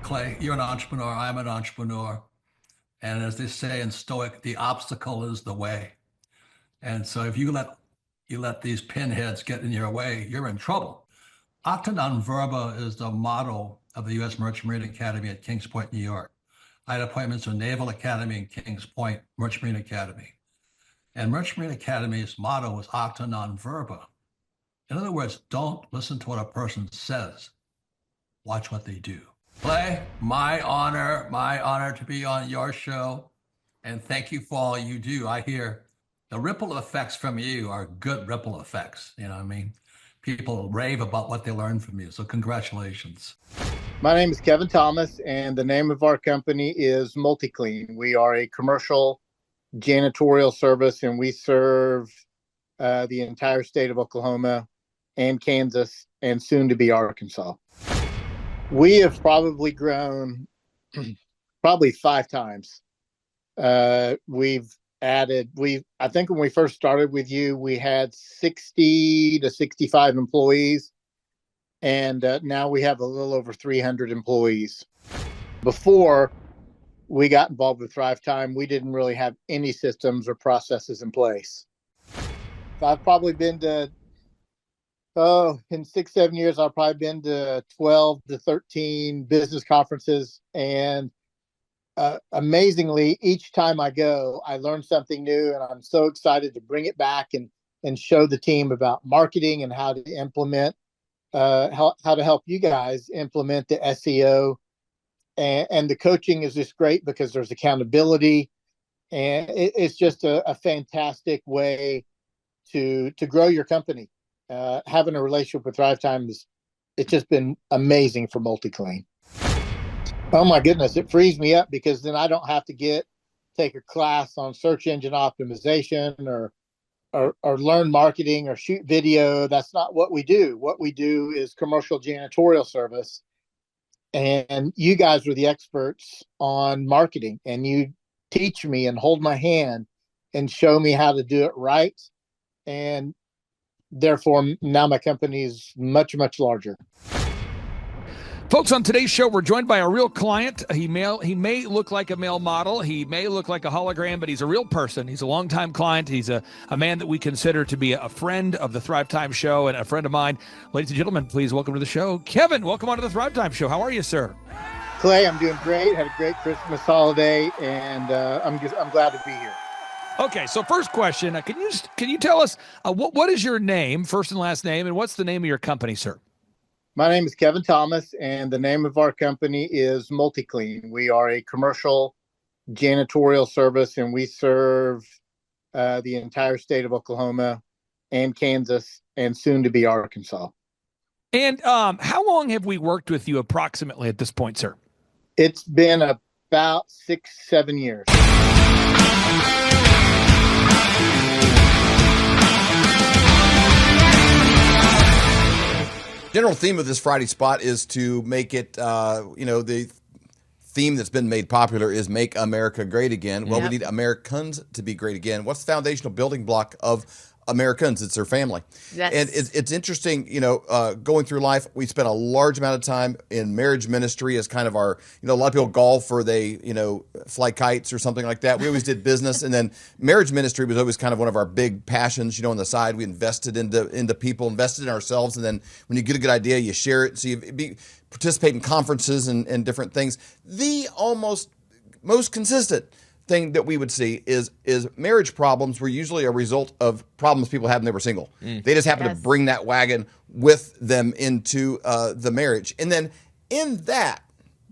Clay, you're an entrepreneur. I'm an entrepreneur. And as they say in Stoic, the obstacle is the way. And so if you let these pinheads get in your way, you're in trouble. Acta non verba is the motto of the U.S. Merchant Marine Academy at Kings Point, New York. I had appointments to Naval Academy and Kings Point Merchant Marine Academy. And Merchant Marine Academy's motto was acta non verba. In other words, don't listen to what a person says. Watch what they do. Clay, my honor to be on your show. And thank you for all you do. I hear the ripple effects from you are good ripple effects. You know what I mean? People rave about what they learn from you. So congratulations. My name is Kevin Thomas, and the name of our company is MultiClean. We are a commercial janitorial service, and we serve the entire state of Oklahoma and Kansas and soon to be Arkansas. We have probably grown probably 5 times. We've added, I think when we first started with you, we had 60 to 65 employees. And now we have a little over 300 employees. Before we got involved with Thrive Time, we didn't really have any systems or processes in place. I've probably been to, in 6-7 years, I've probably been to 12 to 13 business conferences. And amazingly, each time I go, I learn something new, and I'm so excited to bring it back and show the team about marketing and how to implement, how to help you guys implement the SEO. And the coaching is just great because there's accountability, and it's just a fantastic way to grow your company. Having a relationship with Thrive Time it's just been amazing for MultiClean. Oh my goodness, it frees me up because then I don't have to take a class on search engine optimization or learn marketing or shoot video. That's not what we do. What we do is commercial janitorial service. And you guys are the experts on marketing, and you teach me and hold my hand and show me how to do it right. And therefore, now my company is much, much larger. Folks, on today's show, we're joined by a real client. He may look like a male model. He may look like a hologram, but he's a real person. He's a longtime client. He's a man that we consider to be a friend of the Thrive Time Show and a friend of mine. Ladies and gentlemen, please welcome to the show, Kevin. Welcome onto the Thrive Time Show. How are you, sir? Clay, I'm doing great. Had a great Christmas holiday, and I'm glad to be here. Okay, so first question, can you tell us what is your name, first and last name, and what's the name of your company, sir? My name is Kevin Thomas, and the name of our company is MultiClean. We are a commercial janitorial service, and we serve the entire state of Oklahoma and Kansas and soon to be Arkansas. And how long have we worked with you approximately at this point, sir? It's been about 6-7 years. General theme of this Friday spot is to make it, the theme that's been made popular is Make America Great Again. Well, we need Americans to be great again. What's the foundational building block of Americans? It's their family. Yes. And it's interesting, going through life, we spent a large amount of time in marriage ministry as kind of our, a lot of people golf or they, fly kites or something like that. We always did business. And then marriage ministry was always kind of one of our big passions, on the side. We invested into people, invested in ourselves. And then when you get a good idea, you share it. So you participate in conferences and different things. The almost most consistent thing that we would see is marriage problems were usually a result of problems people had when they were single. They just happened to bring that wagon with them into the marriage. And then in that,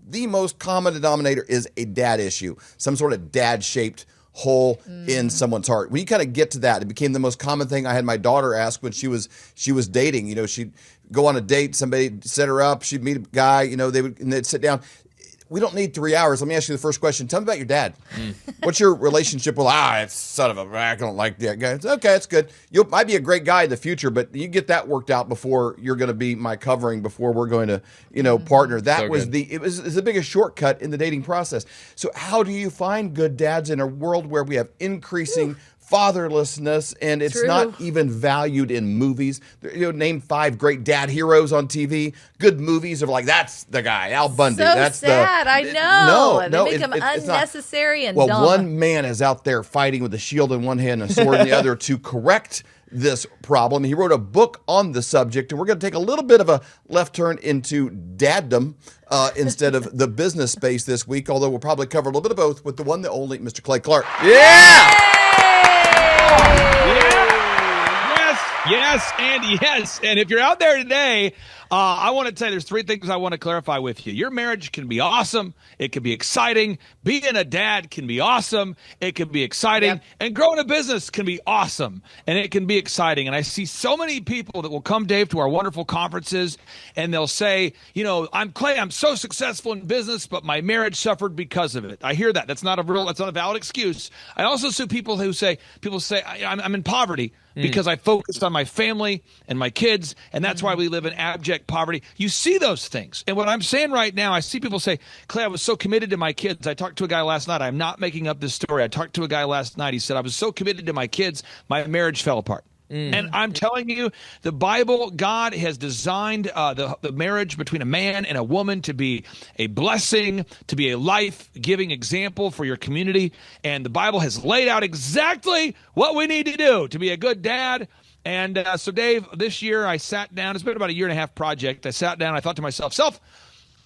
the most common denominator is a dad issue, some sort of dad-shaped hole in someone's heart. When you kind of get to that, it became the most common thing I had my daughter ask when she was dating. She'd go on a date, somebody set her up, she'd meet a guy, they'd sit down. We don't need 3 hours. Let me ask you the first question. Tell me about your dad. What's your relationship with? It's son of a, I don't like that guy. It's okay, it's good. You might be a great guy in the future, but you get that worked out before you're going to be my covering, before we're going to, partner. That so was good. It was the biggest shortcut in the dating process. So how do you find good dads in a world where we have increasing fatherlessness, and it's True. not even valued in movies. Name 5 great dad heroes on TV. Good movies are like, that's the guy, Al Bundy. So That's sad. I know. No, They become it's not. unnecessary and Well, dumb. one man is out there fighting with a shield in one hand and a sword in the other to correct this problem. He wrote a book on the subject, and we're going to take a little bit of a left turn into daddom instead of the business space this week, although we'll probably cover a little bit of both with the one, the only, Mr. Clay Clark. Yeah! Yes, and yes. And if you're out there today, I want to tell you there's 3 things I want to clarify with you. Your marriage can be awesome. It can be exciting. Being a dad can be awesome. It can be exciting. Yep. And growing a business can be awesome. And it can be exciting. And I see so many people that will come, Dave, to our wonderful conferences, and they'll say, I'm Clay, I'm so successful in business, but my marriage suffered because of it. I hear that. That's not a valid excuse. I also see people say, I'm in poverty because I focused on my family and my kids, and that's why we live in abject poverty. You see those things. And what I'm saying right now, I see people say, Clay, I was so committed to my kids. I talked to a guy last night. I'm not making up this story. I talked to a guy last night. He said, I was so committed to my kids, my marriage fell apart. And I'm telling you, the Bible, God has designed the marriage between a man and a woman to be a blessing, to be a life-giving example for your community. And the Bible has laid out exactly what we need to do to be a good dad. And so, Dave, this year I sat down. It's been about a 1.5-year project. I sat down. I thought to myself,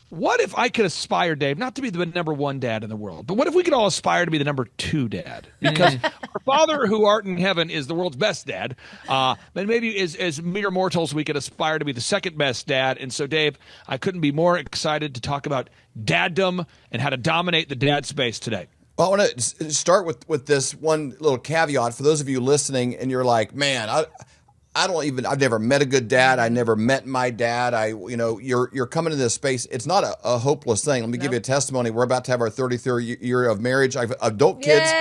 what if I could aspire, Dave, not to be the number 1 dad in the world, but what if we could all aspire to be the number 2 dad? Because our Father who art in heaven is the world's best dad. And maybe as mere mortals, we could aspire to be the 2nd best dad. And so, Dave, I couldn't be more excited to talk about daddom and how to dominate the dad space today. Well, I want to start with this one little caveat for those of you listening, and you're like, man, I've never met a good dad. I never met my dad. You're coming to this space. It's not a hopeless thing. Let me give you a testimony. We're about to have our 33rd year of marriage. I have adult kids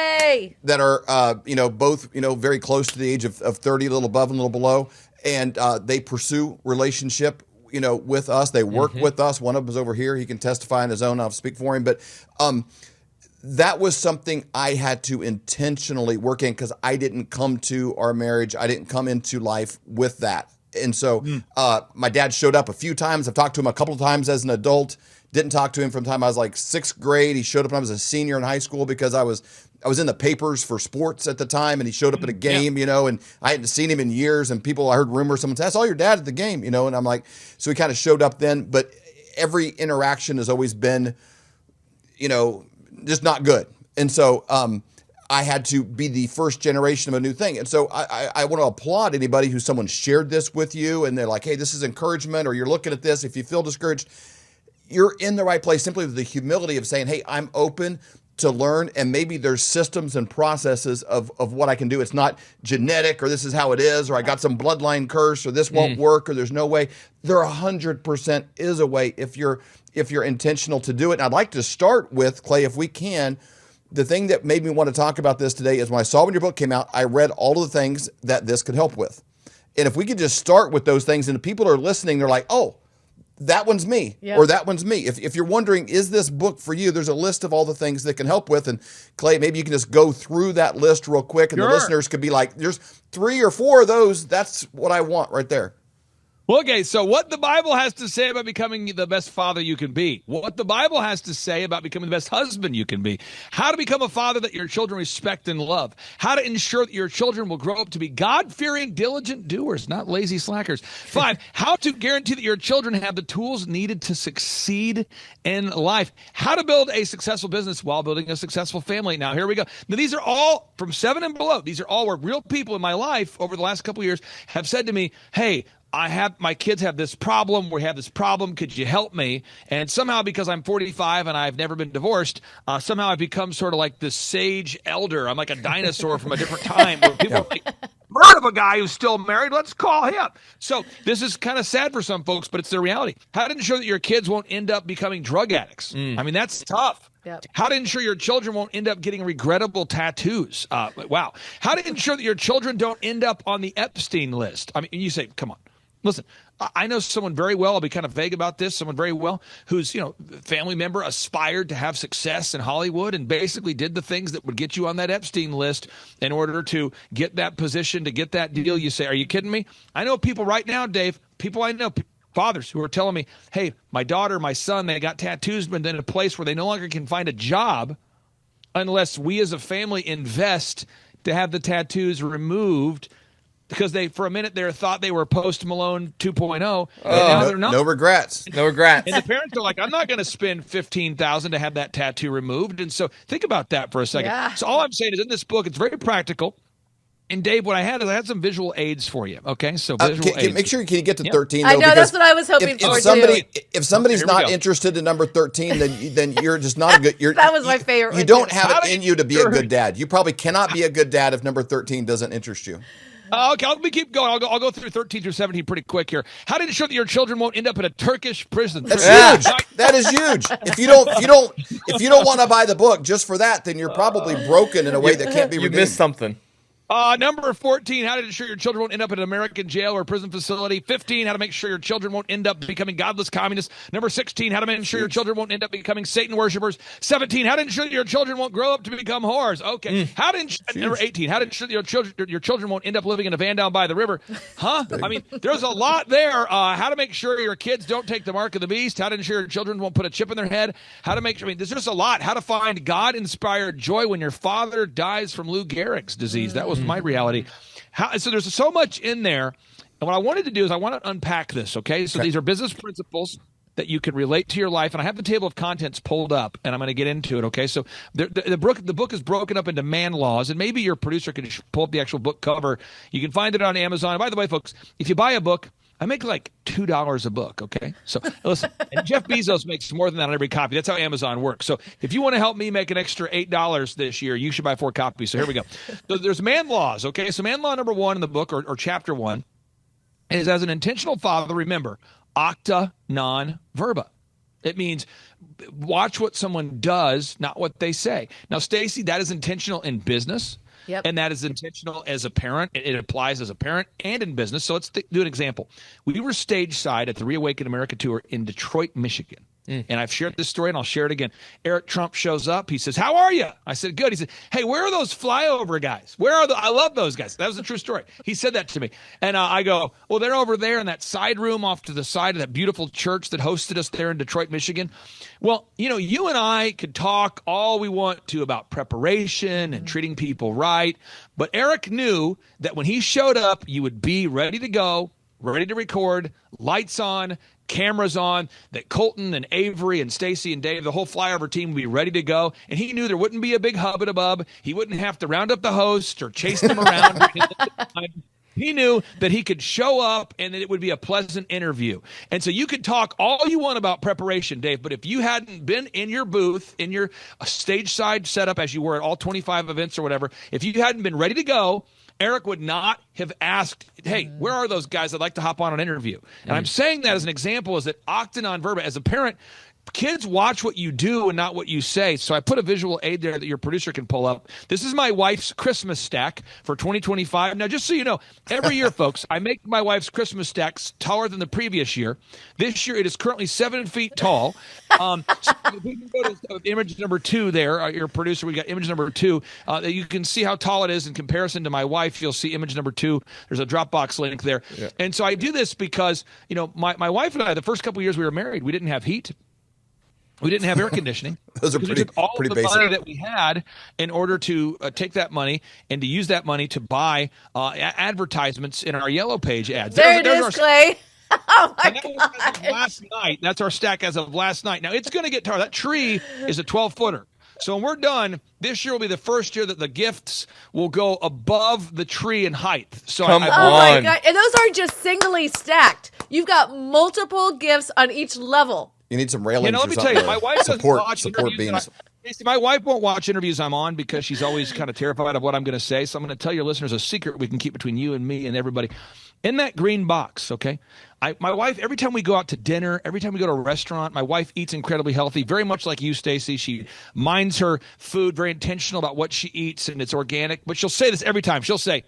that are, both, very close to the age of 30, a little above and a little below. And they pursue relationship, with us. They work with us. One of them is over here. He can testify on his own. I'll speak for him. But that was something I had to intentionally work in because I didn't come to our marriage. I didn't come into life with that. And so my dad showed up a few times. I've talked to him a couple of times as an adult. Didn't talk to him from the time I was like 6th grade. He showed up when I was a senior in high school because I was in the papers for sports at the time, and he showed up at a game, and I hadn't seen him in years. And I heard rumors, someone said, I saw your dad at the game, and I'm like, so he kind of showed up then. But every interaction has always been, just not good. And so I had to be the first generation of a new thing. And so I want to applaud anybody who someone shared this with you and they're like, hey, this is encouragement, or you're looking at this. If you feel discouraged, you're in the right place simply with the humility of saying, hey, I'm open to learn, and maybe there's systems and processes of what I can do. It's not genetic, or this is how it is, or I got some bloodline curse, or this won't work, or there's no way. There 100% is a way if you're intentional to do it. And I'd like to start with, Clay, if we can, the thing that made me want to talk about this today is when I saw when your book came out, I read all of the things that this could help with. And if we could just start with those things, and the people are listening, they're like, oh, that one's me, or that one's me. If you're wondering, is this book for you? There's a list of all the things that can help with. And Clay, maybe you can just go through that list real quick, and the listeners could be like, there's 3 or 4 of those. That's what I want right there. Well, okay, so what the Bible has to say about becoming the best father you can be, what the Bible has to say about becoming the best husband you can be, how to become a father that your children respect and love, how to ensure that your children will grow up to be God-fearing, diligent doers, not lazy slackers. 5, how to guarantee that your children have the tools needed to succeed in life, how to build a successful business while building a successful family. Now, here we go. Now, these are all from 7 and below. These are all where real people in my life over the last couple of years have said to me, hey, my kids have this problem. We have this problem. Could you help me? And somehow, because I'm 45 and I've never been divorced, somehow I've become sort of like the sage elder. I'm like a dinosaur from a different time where people are like, heard of a guy who's still married. Let's call him. So this is kind of sad for some folks, but it's the reality. How to ensure that your kids won't end up becoming drug addicts. I mean, that's tough. Yep. How to ensure your children won't end up getting regrettable tattoos. Wow. How to ensure that your children don't end up on the Epstein list. I mean, you say, come on. Listen, I know someone very well. I'll be kind of vague about this. Someone very well whose family member aspired to have success in Hollywood and basically did the things that would get you on that Epstein list in order to get that position, to get that deal. You say, are you kidding me? I know people right now, Dave, people I know, fathers who are telling me, hey, my daughter, my son, they got tattoos, but then in a place where they no longer can find a job unless we as a family invest to have the tattoos removed, because they, for a minute there, thought they were Post Malone 2.0. And now they're not. No regrets. No regrets. And the parents are like, I'm not going to spend $15,000 to have that tattoo removed. And so think about that for a second. Yeah. So all I'm saying is in this book, it's very practical. And Dave, what I had is I had some visual aids for you. Okay, so visual aids. Make sure you can get to 13. I though, know, because that's what I was hoping if for, somebody, too. If somebody's Here we not go. interested in number 13, then you're just not a good. That was my favorite You one, don't too. have it in you to be a good dad. You probably cannot be a good dad if number 13 doesn't interest you. Okay, let me keep going. I'll go through 13 through 17 pretty quick here. How to ensure that your children won't end up in a Turkish prison? That's huge. That is huge. If you don't want to buy the book just for that, then you're probably broken in a way that can't be You redeemed. missed something. Number 14, how to ensure your children won't end up in an American jail or prison facility. 15, how to make sure your children won't end up becoming godless communists. Number 16, how to ensure your children won't end up becoming Satan worshipers. 17, how to ensure that your children won't grow up to become whores. Okay. Number 18, how to ensure that your children won't end up living in a van down by the river. Huh? I mean, there's a lot there. How to make sure your kids don't take the mark of the beast. How to ensure your children won't put a chip in their head. How to make sure, there's just a lot. How to find God-inspired joy when your father dies from Lou Gehrig's disease. That was my reality. So there's so much in there. And what I wanted to do is I want to unpack this, okay? So these are business principles that you can relate to your life. And I have the table of contents pulled up, and I'm going to get into it, okay? So the book is broken up into man laws, and maybe your producer can pull up the actual book cover. You can find it on Amazon. And by the way, folks, if you buy a book, I make like $2 a book, okay? So listen, and Jeff Bezos makes more than that on every copy. That's how Amazon works. So if you want to help me make an extra $8 this year, you should buy 4 copies. So here we go. So there's man laws, okay? So man law number 1 in the book, or chapter 1, is as an intentional father, remember, acta non verba. It means watch what someone does, not what they say. Now, Stacy, that is intentional in business. Yep. And that is intentional as a parent. It applies as a parent and in business. So let's do an example. We were stage side at the Reawaken America tour in Detroit, Michigan. And I've shared this story, and I'll share it again. Eric Trump shows up. He says, how are you? I said, good. He said, hey, where are those flyover guys? Where are I love those guys. That was a true story. He said that to me. And I go, well, they're over there in that side room off to the side of that beautiful church that hosted us there in Detroit, Michigan. Well, you and I could talk all we want to about preparation and treating people right. But Eric knew that when he showed up, you would be ready to go, ready to record, lights on, cameras on, that Colton and Avery and Stacy and Dave, the whole flyover team, would be ready to go. And he knew there wouldn't be a big hubbub. He wouldn't have to round up the host or chase them around. He knew that he could show up and that it would be a pleasant interview. And so you could talk all you want about preparation, Dave, but if you hadn't been in your booth, in your stage side setup as you were at all 25 events or whatever, if you hadn't been ready to go, Eric would not have asked, hey, where are those guys that'd like to hop on an interview? And I'm saying that as an example is that acta non verba, as a parent, kids watch what you do and not what you say. So I put a visual aid there that your producer can pull up. This is my wife's Christmas stack for 2025. Now, just so you know, every year, folks, I make my wife's Christmas stacks taller than the previous year. This year, it is currently 7 feet tall. So if we can go to image number 2 there, your producer, we got image number 2. You can see how tall it is in comparison to my wife. You'll see image number 2. There's a Dropbox link there. Yeah. And so I do this because, my wife and I, the first couple of years we were married, we didn't have heat. We didn't have air conditioning. Those are we took all pretty the basic. money that we had in order to take that money and to use that money to buy advertisements in our Yellow Page ads. There it is, Clay. Oh, my God. As of last night. That's our stack as of last night. Now, it's going to get taller. That tree is a 12-footer. So when we're done, this year will be the first year that the gifts will go above the tree in height. So Come on. Oh, my God. And those aren't just singly stacked. You've got multiple gifts on each level. You need some railings. Let me tell you, my wife doesn't watch support interviews. beams. My wife won't watch interviews I'm on because she's always kind of terrified of what I'm going to say. So I'm going to tell your listeners a secret we can keep between you and me and everybody. In that green box, okay, my wife, every time we go out to dinner, every time we go to a restaurant, my wife eats incredibly healthy, very much like you, Stacy. She minds her food, very intentional about what she eats, and it's organic. But she'll say this every time. She'll say,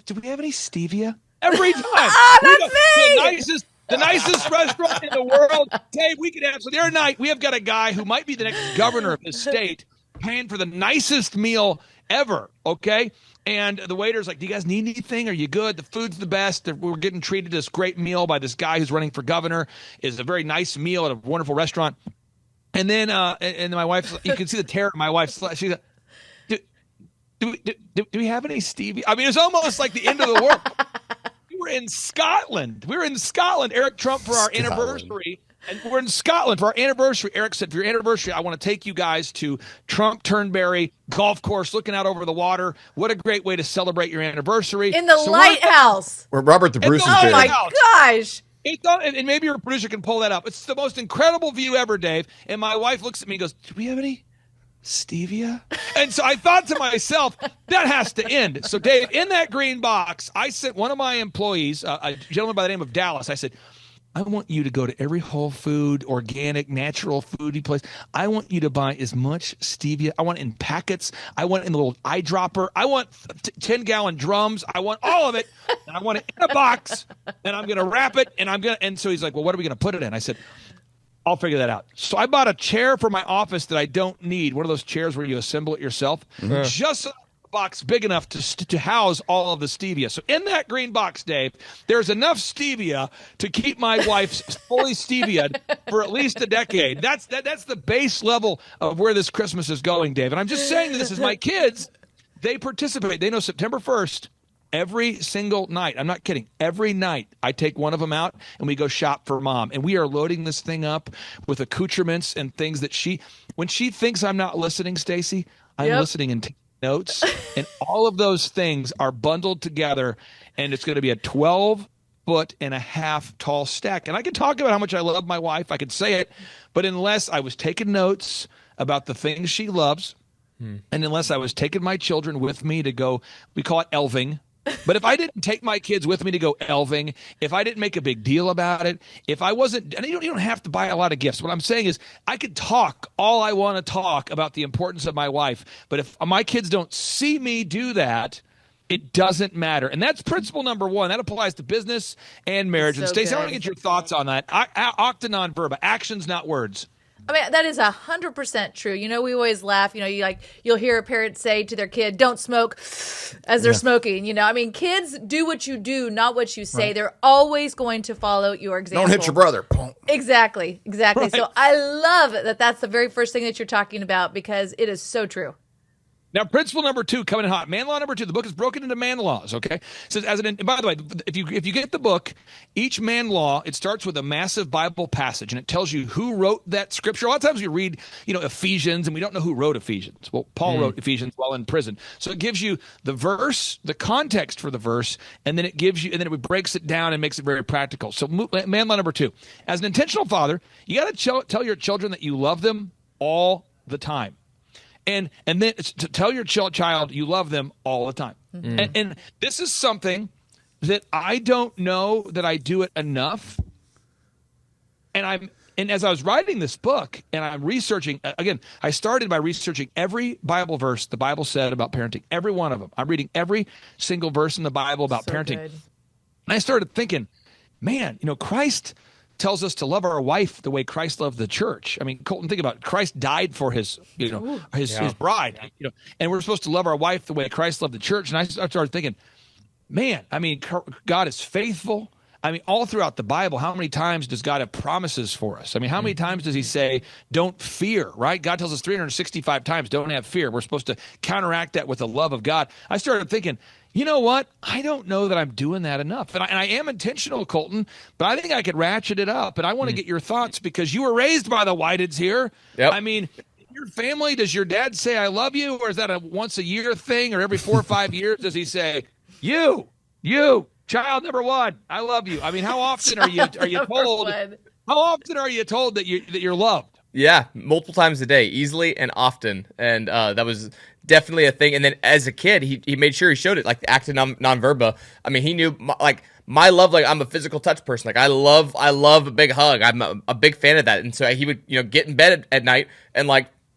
do we have any stevia? every time. Ah, We that's go- me. the nicest restaurant in the world. Dave, we could have, so the other night, we have got a guy who might be the next governor of this state paying for the nicest meal ever, okay? And the waiter's like, do you guys need anything? Are you good? The food's the best. We're getting treated this great meal by this guy who's running for governor. It's a very nice meal at a wonderful restaurant. And then and my wife, you can see the terror in my wife's, she's like, do we have any stevia? I mean, it's almost like the end of the world. We were in Scotland. Eric Trump for our anniversary. And we're in Scotland for our anniversary. Eric said, for your anniversary, I want to take you guys to Trump Turnberry Golf Course, looking out over the water. What a great way to celebrate your anniversary. In the lighthouse. Where Robert the Bruce is Oh there. my gosh. And maybe your producer can pull that up. It's the most incredible view ever, Dave. And my wife looks at me and goes, do we have any stevia? And so I thought to myself, that has to end. So, Dave, in that green box, I sent one of my employees, a gentleman by the name of Dallas, I said, I want you to go to every Whole Food, organic, natural foodie place. I want you to buy as much stevia. I want it in packets. I want it in a little eyedropper. I want 10-gallon drums. I want all of it. And I want it in a box. And I'm going to wrap it. And so he's like, well, what are we going to put it in? I said, I'll figure that out. So I bought a chair for my office that I don't need. One of those chairs where you assemble it yourself. Mm-hmm. Just a box big enough to house all of the stevia. So in that green box, Dave, there's enough stevia to keep my wife's fully stevia for at least a decade. That's the base level of where this Christmas is going, Dave. And I'm just saying this as my kids, they participate. They know September 1st, every single night. I'm not kidding. Every night I take one of them out and we go shop for mom. And we are loading this thing up with accoutrements and things that when she thinks I'm not listening, Stacy, I'm listening and taking notes. And all of those things are bundled together. And it's going to be a 12.5-foot tall stack. And I can talk about how much I love my wife. I could say it. But unless I was taking notes about the things she loves, and unless I was taking my children with me to go, we call it elving. But if I didn't take my kids with me to go elving, if I didn't make a big deal about it, if I wasn't, and you don't have to buy a lot of gifts. What I'm saying is I could talk all I want to talk about the importance of my wife. But if my kids don't see me do that, it doesn't matter. And that's principle number one. That applies to business and marriage. And Stacey, I want to get your thoughts on that. Octa non verba, actions, not words. I mean, that is 100% true. You know, we always laugh. You know, you'll hear a parent say to their kid, "Don't smoke," as they're smoking. You know, I mean, kids do what you do, not what you say. Right. They're always going to follow your example. Don't hit your brother. Exactly. Right. So I love that. That's the very first thing that you're talking about because it is so true. Now, principle number 2, coming in hot. Man law number 2. The book is broken into man laws, okay? So by the way, if you get the book, each man law, it starts with a massive Bible passage, and it tells you who wrote that scripture. A lot of times we read, Ephesians, and we don't know who wrote Ephesians. Well, Paul wrote Ephesians while in prison. So it gives you the verse, the context for the verse, and then it breaks it down and makes it very practical. So man law number 2. As an intentional father, you got to tell your children that you love them all the time. And then to tell your child you love them all the time. Mm-hmm. And this is something that I don't know that I do it enough. And as I was writing this book and I'm researching, again, I started by researching every Bible verse the Bible said about parenting, every one of them. I'm reading every single verse in the Bible about parenting. Good. And I started thinking, man, Christ tells us to love our wife the way Christ loved the church. I mean, Colton, think about it. Christ died for his bride, and we're supposed to love our wife the way Christ loved the church. And I started thinking, man, I mean, God is faithful. I mean, all throughout the Bible, how many times does God have promises for us? I mean, how many times does he say, don't fear, right? God tells us 365 times, don't have fear. We're supposed to counteract that with the love of God. I started thinking, you know what? I don't know that I'm doing that enough. And I am intentional, Colton, but I think I could ratchet it up. And I want to get your thoughts because you were raised by the Whiteds here. Yep. I mean, your family, does your dad say, I love you? Or is that a once a year thing? Or every 4 or 5 years, does he say, you, child number 1, I love you? I mean, how often are you told? How often are you told that you're loved? Yeah, multiple times a day, easily and often, and that was definitely a thing. And then as a kid, he made sure he showed it, like the active non-verba. I mean, he knew my love. Like I'm a physical touch person. Like I love a big hug. I'm a big fan of that. And so he would get in bed at night and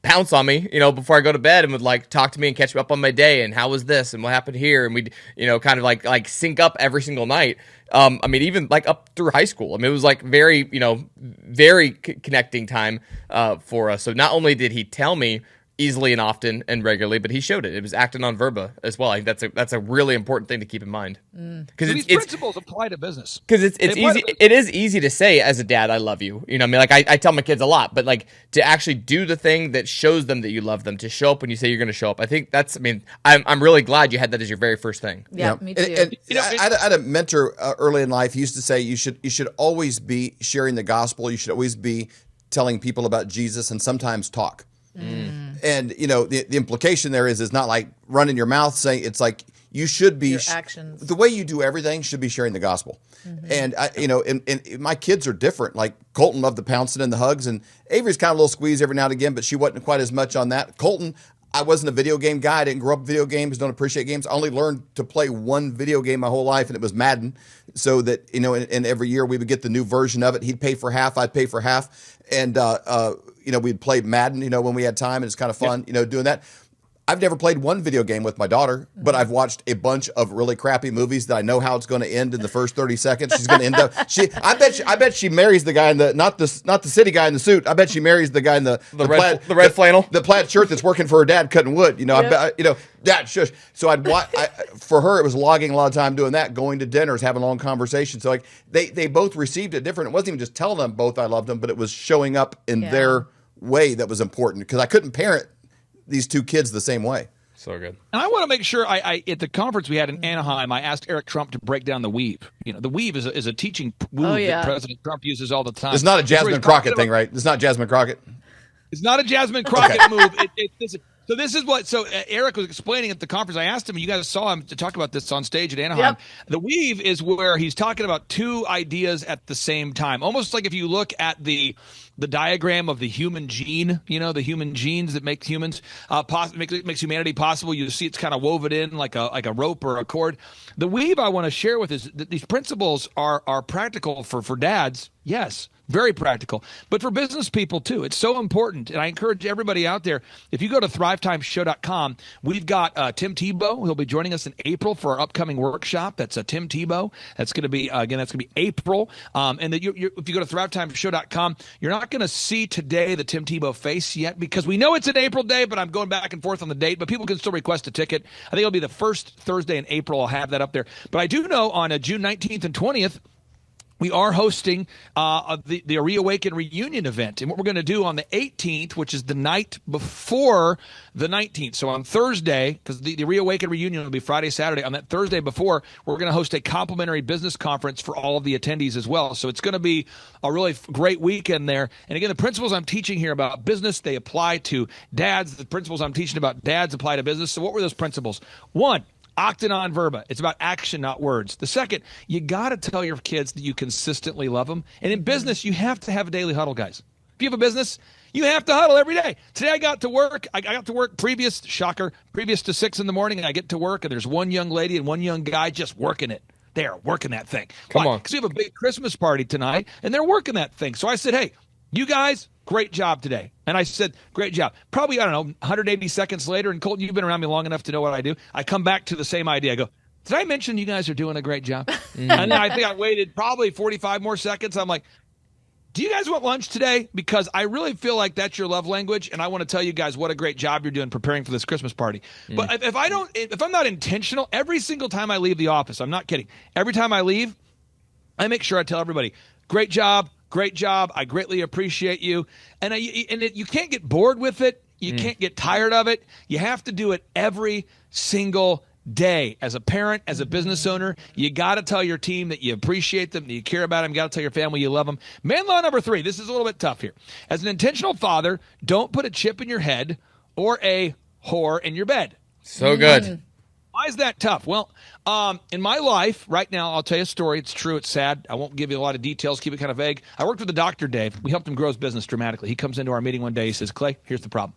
pounce on me, before I go to bed, and would like talk to me and catch me up on my day and how was this and what happened here, and we'd kind of like sync up every single night. I mean, even like up through high school. I mean, it was like very very connecting time for us. So not only did he tell me easily and often and regularly, but he showed it. It was acting on verba as well. I think that's a really important thing to keep in mind, because these principles apply to business. Because it's easy. It is easy to say as a dad, "I love you." I mean, like I tell my kids a lot, but like to actually do the thing that shows them that you love them, to show up when you say you're going to show up. I think that's. I mean, I'm really glad you had that as your very first thing. Yeah, me too. And I had a mentor early in life. He used to say you should always be sharing the gospel. You should always be telling people about Jesus, and sometimes talk. And the implication there is not like running your mouth saying, it's like you should be your actions. The way you do everything should be sharing the gospel. And and my kids are different. Like Colton loved the pouncing and the hugs, and Avery's kind of a little squeeze every now and again, but she wasn't quite as much on that. Colton, I wasn't a video game guy. I didn't grow up with video games, don't appreciate games. I only learned to play one video game my whole life, and it was Madden. So that, and every year we would get the new version of it. He'd pay for half, I'd pay for half. And, we'd play Madden, when we had time, and it's kind of fun, doing that. I've never played one video game with my daughter, but I've watched a bunch of really crappy movies that I know how it's going to end in the first 30 seconds. She's going to end up. I bet she marries the guy in the not the city guy in the suit. I bet she marries the guy in the red flannel, the plaid shirt that's working for her dad cutting wood. I bet that shush. So for her, it was logging a lot of time doing that, going to dinners, having long conversations. So like they both received it different. It wasn't even just telling them both I loved them, but it was showing up in their way that was important, because I couldn't parent these two kids the same way. So good. And I want to make sure I at the conference we had in Anaheim, I asked Eric Trump to break down the weave. The weave is a teaching move that President Trump uses all the time. It's not a Jasmine Crockett thing, right? It's not Jasmine Crockett. It's not a Jasmine Crockett move. So this is what. So Eric was explaining at the conference. I asked him. You guys saw him to talk about this on stage at Anaheim. Yep. The weave is where he's talking about two ideas at the same time. Almost like if you look at the diagram of the human gene. The human genes that make humans makes humanity possible. You see it's kind of woven in like a rope or a cord. The weave I want to share with is that these principles are practical for dads. Yes. Very practical, but for business people too. It's so important. And I encourage everybody out there, if you go to thrivetimeshow.com, we've got Tim Tebow. He'll be joining us in April for our upcoming workshop. That's Tim Tebow. That's going to be, April. And if you go to thrivetimeshow.com, you're not going to see today the Tim Tebow face yet, because we know it's an April day, but I'm going back and forth on the date, but people can still request a ticket. I think it'll be the first Thursday in April. I'll have that up there. But I do know on June 19th and 20th, we are hosting the Reawaken reunion event. And what we're going to do on the 18th, which is the night before the 19th. So on Thursday, because the Reawaken reunion will be Friday, Saturday. On that Thursday before, we're going to host a complimentary business conference for all of the attendees as well. So it's going to be a really great weekend there. And again, the principles I'm teaching here about business, they apply to dads. The principles I'm teaching about dads apply to business. So what were those principles? One, Octa non verba. It's about action, not words. The second, you got to tell your kids that you consistently love them. And in business, you have to have a daily huddle, guys. If you have a business, you have to huddle every day. Today I got to work. I got to work previous to 6 in the morning. And I get to work, and there's one young lady and one young guy just working it. They are working that thing. Come on. Because we have a big Christmas party tonight, and they're working that thing. So I said, hey, you guys, great job today. And I said, great job. Probably, 180 seconds later, and Colton, you've been around me long enough to know what I do. I come back to the same idea. I go, did I mention you guys are doing a great job? And then I think I waited probably 45 more seconds. I'm like, do you guys want lunch today? Because I really feel like that's your love language, and I want to tell you guys what a great job you're doing preparing for this Christmas party. But if I'm not intentional, every single time I leave the office, I'm not kidding, every time I leave, I make sure I tell everybody, great job. Great job. I greatly appreciate you. And you can't get bored with it. You can't get tired of it. You have to do it every single day. As a parent, as a business owner, you got to tell your team that you appreciate them, that you care about them. You got to tell your family you love them. Man law number 3. This is a little bit tough here. As an intentional father, don't put a chip in your head or a whore in your bed. So good. Why is that tough? Well, in my life right now, I'll tell you a story. It's true. It's sad. I won't give you a lot of details. Keep it kind of vague. I worked with the doctor, Dave. We helped him grow his business dramatically. He comes into our meeting one day. He says, Clay, here's the problem.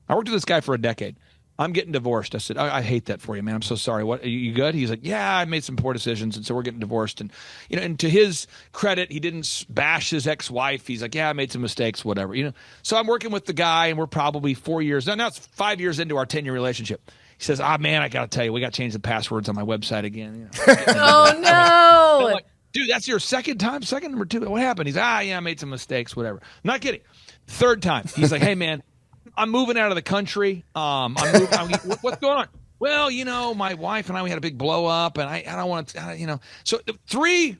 I worked with this guy for a decade. I'm getting divorced. I said, I hate that for you, man. I'm so sorry. What, you good? He's like, yeah, I made some poor decisions, and so we're getting divorced. And and to his credit, he didn't bash his ex-wife. He's like, yeah, I made some mistakes, whatever. So I'm working with the guy, and we're probably 4 years now. It's 5 years into our 10-year relationship. He says, man, I got to tell you, we got to change the passwords on my website again. Oh no! I'm like, dude, that's your second time. Second number two. What happened? He's yeah, I made some mistakes, whatever. I'm not kidding. Third time, he's like, hey, man. I'm moving out of the country. What's going on? Well, my wife and we had a big blow up, and I don't want to, So three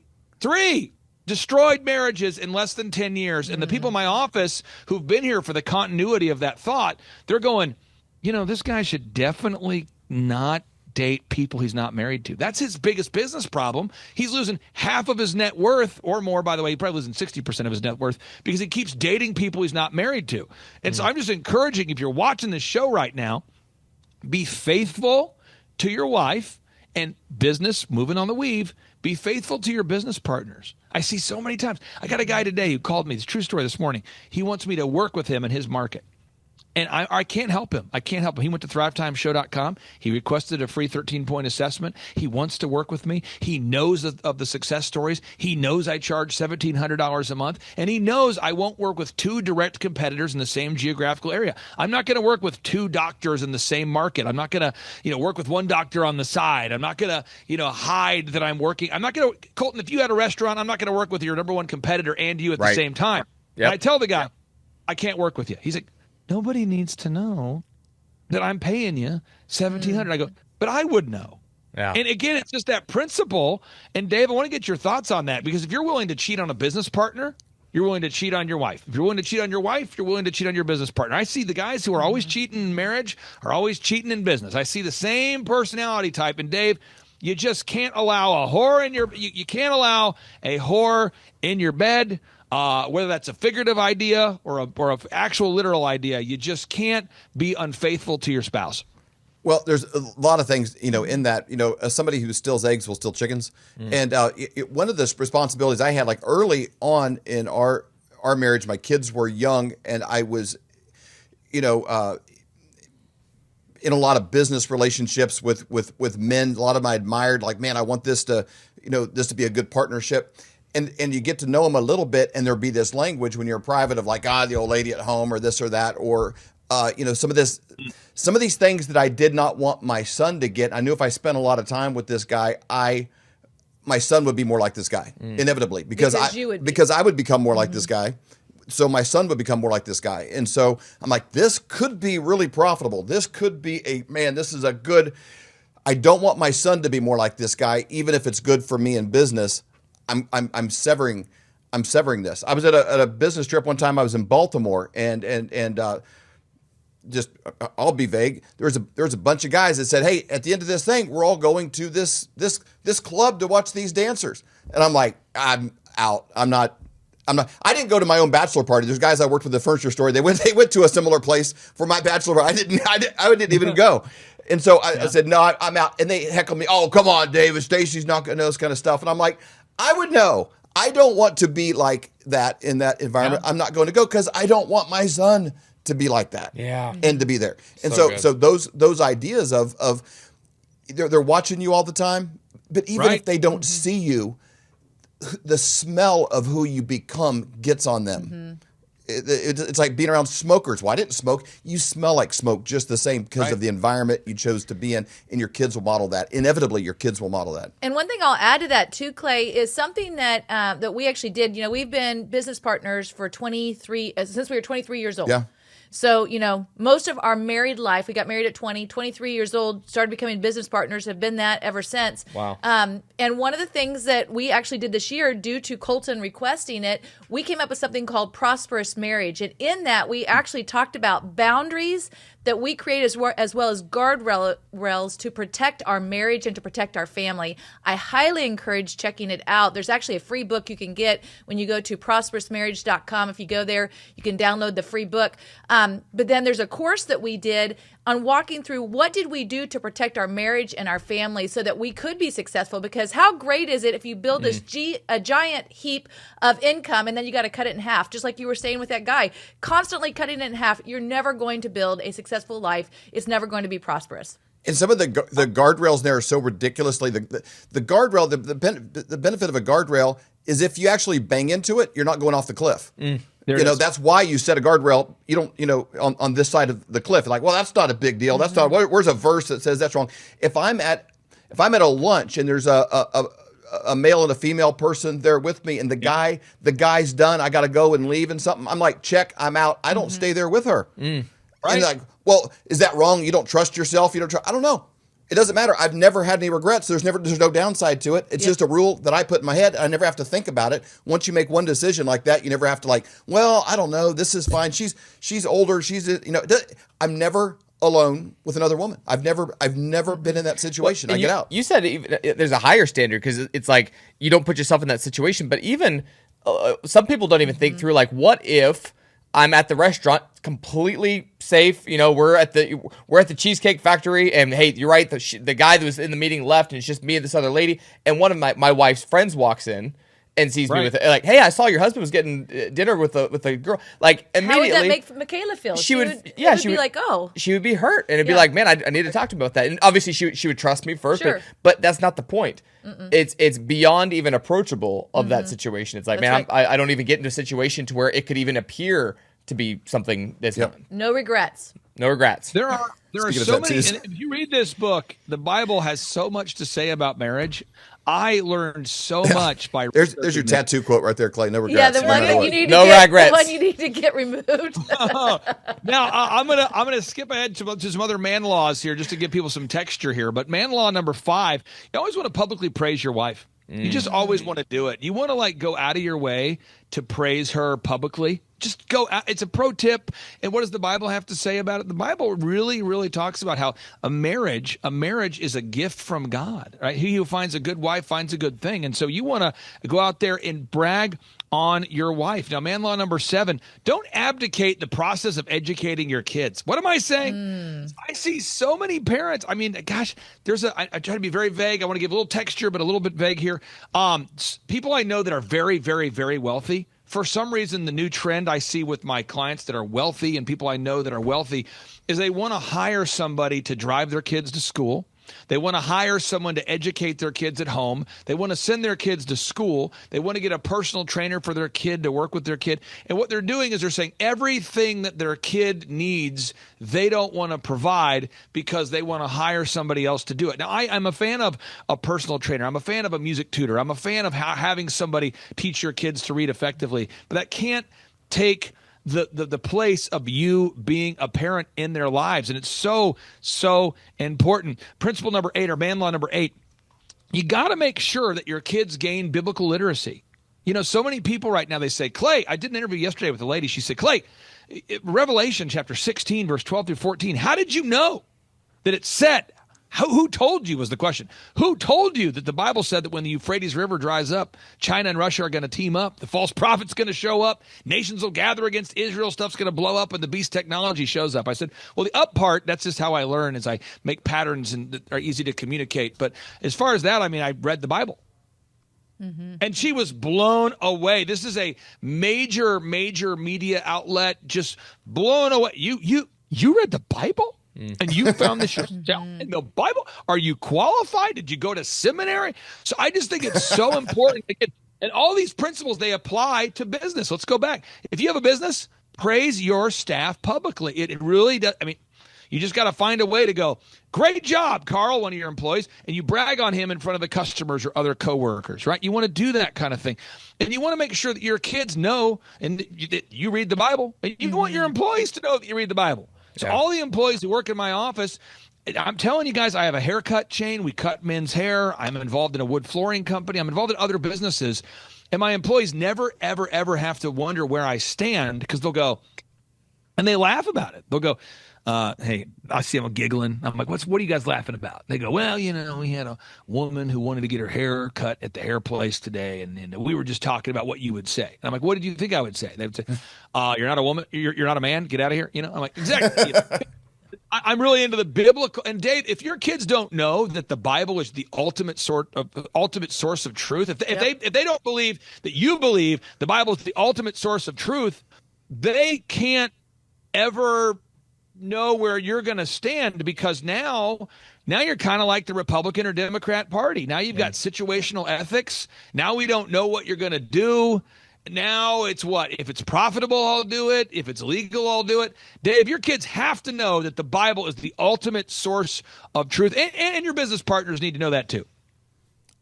destroyed marriages in less than 10 years. And the people in my office who've been here for the continuity of that thought, they're going, this guy should definitely not date people he's not married to. That's his biggest business problem. He's losing half of his net worth or more, by the way. He's probably losing 60% of his net worth because he keeps dating people he's not married to. And so I'm just encouraging, if you're watching this show right now, be faithful to your wife and business, moving on the weave, be faithful to your business partners. I see so many times. I got a guy today who called me. It's a true story this morning. He wants me to work with him in his market. And I can't help him. He went to thrivetimeshow.com. He requested a free 13-point assessment. He wants to work with me. He knows of the success stories. He knows I charge $1,700 a month. And he knows I won't work with two direct competitors in the same geographical area. I'm not going to work with two doctors in the same market. I'm not going to, work with one doctor on the side. I'm not going to, hide that I'm working. I'm not going to, Colton, if you had a restaurant, I'm not going to work with your number one competitor and you at the same time. Yep. And I tell the guy, I can't work with you. He's like, nobody needs to know that I'm paying you $1,700. I go, but I would know. Yeah. And again, it's just that principle. And Dave, I want to get your thoughts on that, because if you're willing to cheat on a business partner, you're willing to cheat on your wife. If you're willing to cheat on your wife, you're willing to cheat on your business partner. I see the guys who are always cheating in marriage are always cheating in business. I see the same personality type. And Dave, you just can't allow a whore in your, you can't allow a whore in your bed. Whether that's a figurative idea or a actual literal idea, you just can't be unfaithful to your spouse. Well, there's a lot of things, in that, as somebody who steals eggs will steal chickens. And one of the responsibilities I had, like early on in our marriage, my kids were young, and I was, in a lot of business relationships with men. A lot of them I admired, like, man, I want this to, this to be a good partnership. And you get to know them a little bit, and there'll be this language when you're private of like, the old lady at home, or this or that, or some of these things that I did not want my son to get. I knew if I spent a lot of time with this guy, my son would be more like this guy, inevitably, because I would become more like this guy. So my son would become more like this guy. And so I'm like, this could be really profitable. This could be this is a good, I don't want my son to be more like this guy, even if it's good for me in business. I'm severing this. I was at a business trip one time. I was in Baltimore, and just I'll be vague. There's a bunch of guys that said, "Hey, at the end of this thing, we're all going to this club to watch these dancers." And I'm like, I'm out. I'm not. I didn't go to my own bachelor party. There's guys I worked with at the furniture store. They went to a similar place for my bachelor party. I didn't even go. And so I said, no, I'm out. And they heckled me. Oh, come on, David. Stacy's not going to know this kind of stuff. And I'm like, I would know. I don't want to be like that in that environment. Yeah. I'm not going to go because I don't want my son to be like that. Yeah. And to be there. And so those ideas of they're watching you all the time, but even if they don't see you, the smell of who you become gets on them. Mm-hmm. It's like being around smokers. Well, I didn't smoke. You smell like smoke just the same because of the environment you chose to be in, and your kids will model that. Inevitably, your kids will model that. And one thing I'll add to that too, Clay, is something that we actually did. We've been business partners for since we were 23 years old. Yeah. So, most of our married life, we got married at 23 years old, started becoming business partners, have been that ever since. Wow. And one of the things that we actually did this year, due to Colton requesting it, we came up with something called Prosperous Marriage. And in that, we actually talked about boundaries that we create as well as guardrails to protect our marriage and to protect our family. I highly encourage checking it out. There's actually a free book you can get when you go to prosperousmarriage.com. If you go there, you can download the free book. But then there's a course that we did on walking through what did we do to protect our marriage and our family so that we could be successful. Because how great is it if you build this a giant heap of income and then you got to cut it in half, just like you were saying with that guy, constantly cutting it in half. You're never going to build a successful successful life, it's never going to be prosperous. And some of the guardrails there are so ridiculously the guardrail. The benefit of a guardrail is if you actually bang into it, you're not going off the cliff. That's why you set a guardrail. You don't, on this side of the cliff. Like, well, that's not a big deal. That's not. Where's a verse that says that's wrong? If I'm at a lunch and there's a male and a female person there with me, and the guy's done, I got to go and leave and something. I'm like, check, I'm out. I don't stay there with her. Right? And like, well, is that wrong? You don't trust yourself. I don't know. It doesn't matter. I've never had any regrets. There's no downside to it. It's just a rule that I put in my head. I never have to think about it. Once you make one decision like that, you never have to well, I don't know. This is fine. She's older. I'm never alone with another woman. I've never been in that situation. I get out. You said even, there's a higher standard because it's like you don't put yourself in that situation. But even some people don't even think through what if I'm at the restaurant, completely safe. We're at the Cheesecake Factory, and hey, you're right. The guy that was in the meeting left, and it's just me and this other lady. And one of my wife's friends walks in and sees me with it. Like, hey, I saw your husband was getting dinner with a girl. Like, immediately, how would that make Michaela feel? She would be like, oh, she would be hurt, and it'd be like, man, I need to talk to him about that. And obviously, she would trust me first, but that's not the point. It's beyond even approachable of that situation. It's like, that's man, I don't even get into a situation to where it could even appear to be something that's not. No regrets. No regrets. There are so many. And if you read this book, the Bible has so much to say about marriage. I learned so much by. There's your tattoo quote right there, Clay. No regrets. Yeah, the one you need to get removed. Now I'm gonna skip ahead to some other man laws here, just to give people some texture here. But man law number 5: you always want to publicly praise your wife. You just always want to do it. You want to go out of your way to praise her publicly. Just go out. It's a pro tip. And what does the Bible have to say about it? The Bible really, really talks about how a marriage is a gift from God, right? He who finds a good wife finds a good thing. And so you want to go out there and brag on your wife. Now, man law number 7, don't abdicate the process of educating your kids. What am I saying? I see so many parents. I mean, gosh, I try to be very vague. I want to give a little texture, but a little bit vague here. People I know that are very, very, very wealthy. For some reason, the new trend I see with my clients that are wealthy and people I know that are wealthy is they want to hire somebody to drive their kids to school. They want to hire someone to educate their kids at home. They want to send their kids to school. They want to get a personal trainer for their kid to work with their kid. And what they're doing is they're saying everything that their kid needs, they don't want to provide because they want to hire somebody else to do it. Now, I'm a fan of a personal trainer. I'm a fan of a music tutor. I'm a fan of having somebody teach your kids to read effectively. But that can't take the place of you being a parent in their lives. And it's so important. Principle number 8, or man law number 8, you got to make sure that your kids gain biblical literacy. So many people right now, they say, Clay, I did an interview yesterday with a lady. She said, Clay, Revelation chapter 16, verse 12 through 14, how did you know that it said, who told you was the question. Who told you that the Bible said that when the Euphrates River dries up, China and Russia are going to team up, the false prophet's going to show up, nations will gather against Israel, stuff's going to blow up, and the beast technology shows up? I said, well, the up part, that's just how I learn, is I make patterns and that are easy to communicate. But as far as that, I read the Bible. And she was blown away. This is a major media outlet, just blown away. You read the Bible? And you found this yourself in the Bible? Are you qualified? Did you go to seminary? So I just think it's so important. And all these principles, they apply to business. Let's go back. If you have a business, praise your staff publicly. It really does. You just got to find a way to go, great job, Carl, one of your employees, and you brag on him in front of the customers or other coworkers, right? You want to do that kind of thing. And you want to make sure that your kids know and that you read the Bible. And you want your employees to know that you read the Bible. So all the employees who work in my office, I'm telling you guys, I have a haircut chain. We cut men's hair. I'm involved in a wood flooring company. I'm involved in other businesses. And my employees never, ever, ever have to wonder where I stand because they'll go, and they laugh about it. They'll go, hey, I see them giggling. I'm like, what are you guys laughing about? They go, well, we had a woman who wanted to get her hair cut at the hair place today, and we were just talking about what you would say. And I'm like, what did you think I would say? They would say, you're not a woman, you're not a man, get out of here. I'm like, exactly. I'm really into the biblical. And Dave, if your kids don't know that the Bible is the ultimate source of truth, if they don't believe that you believe the Bible is the ultimate source of truth, they can't ever know where you're going to stand, because now you're kind of like the Republican or Democrat Party. Now you've got situational ethics. Now we don't know what you're going to do. Now it's what? If it's profitable, I'll do it. If it's legal, I'll do it. Dave, your kids have to know that the Bible is the ultimate source of truth, and your business partners need to know that too.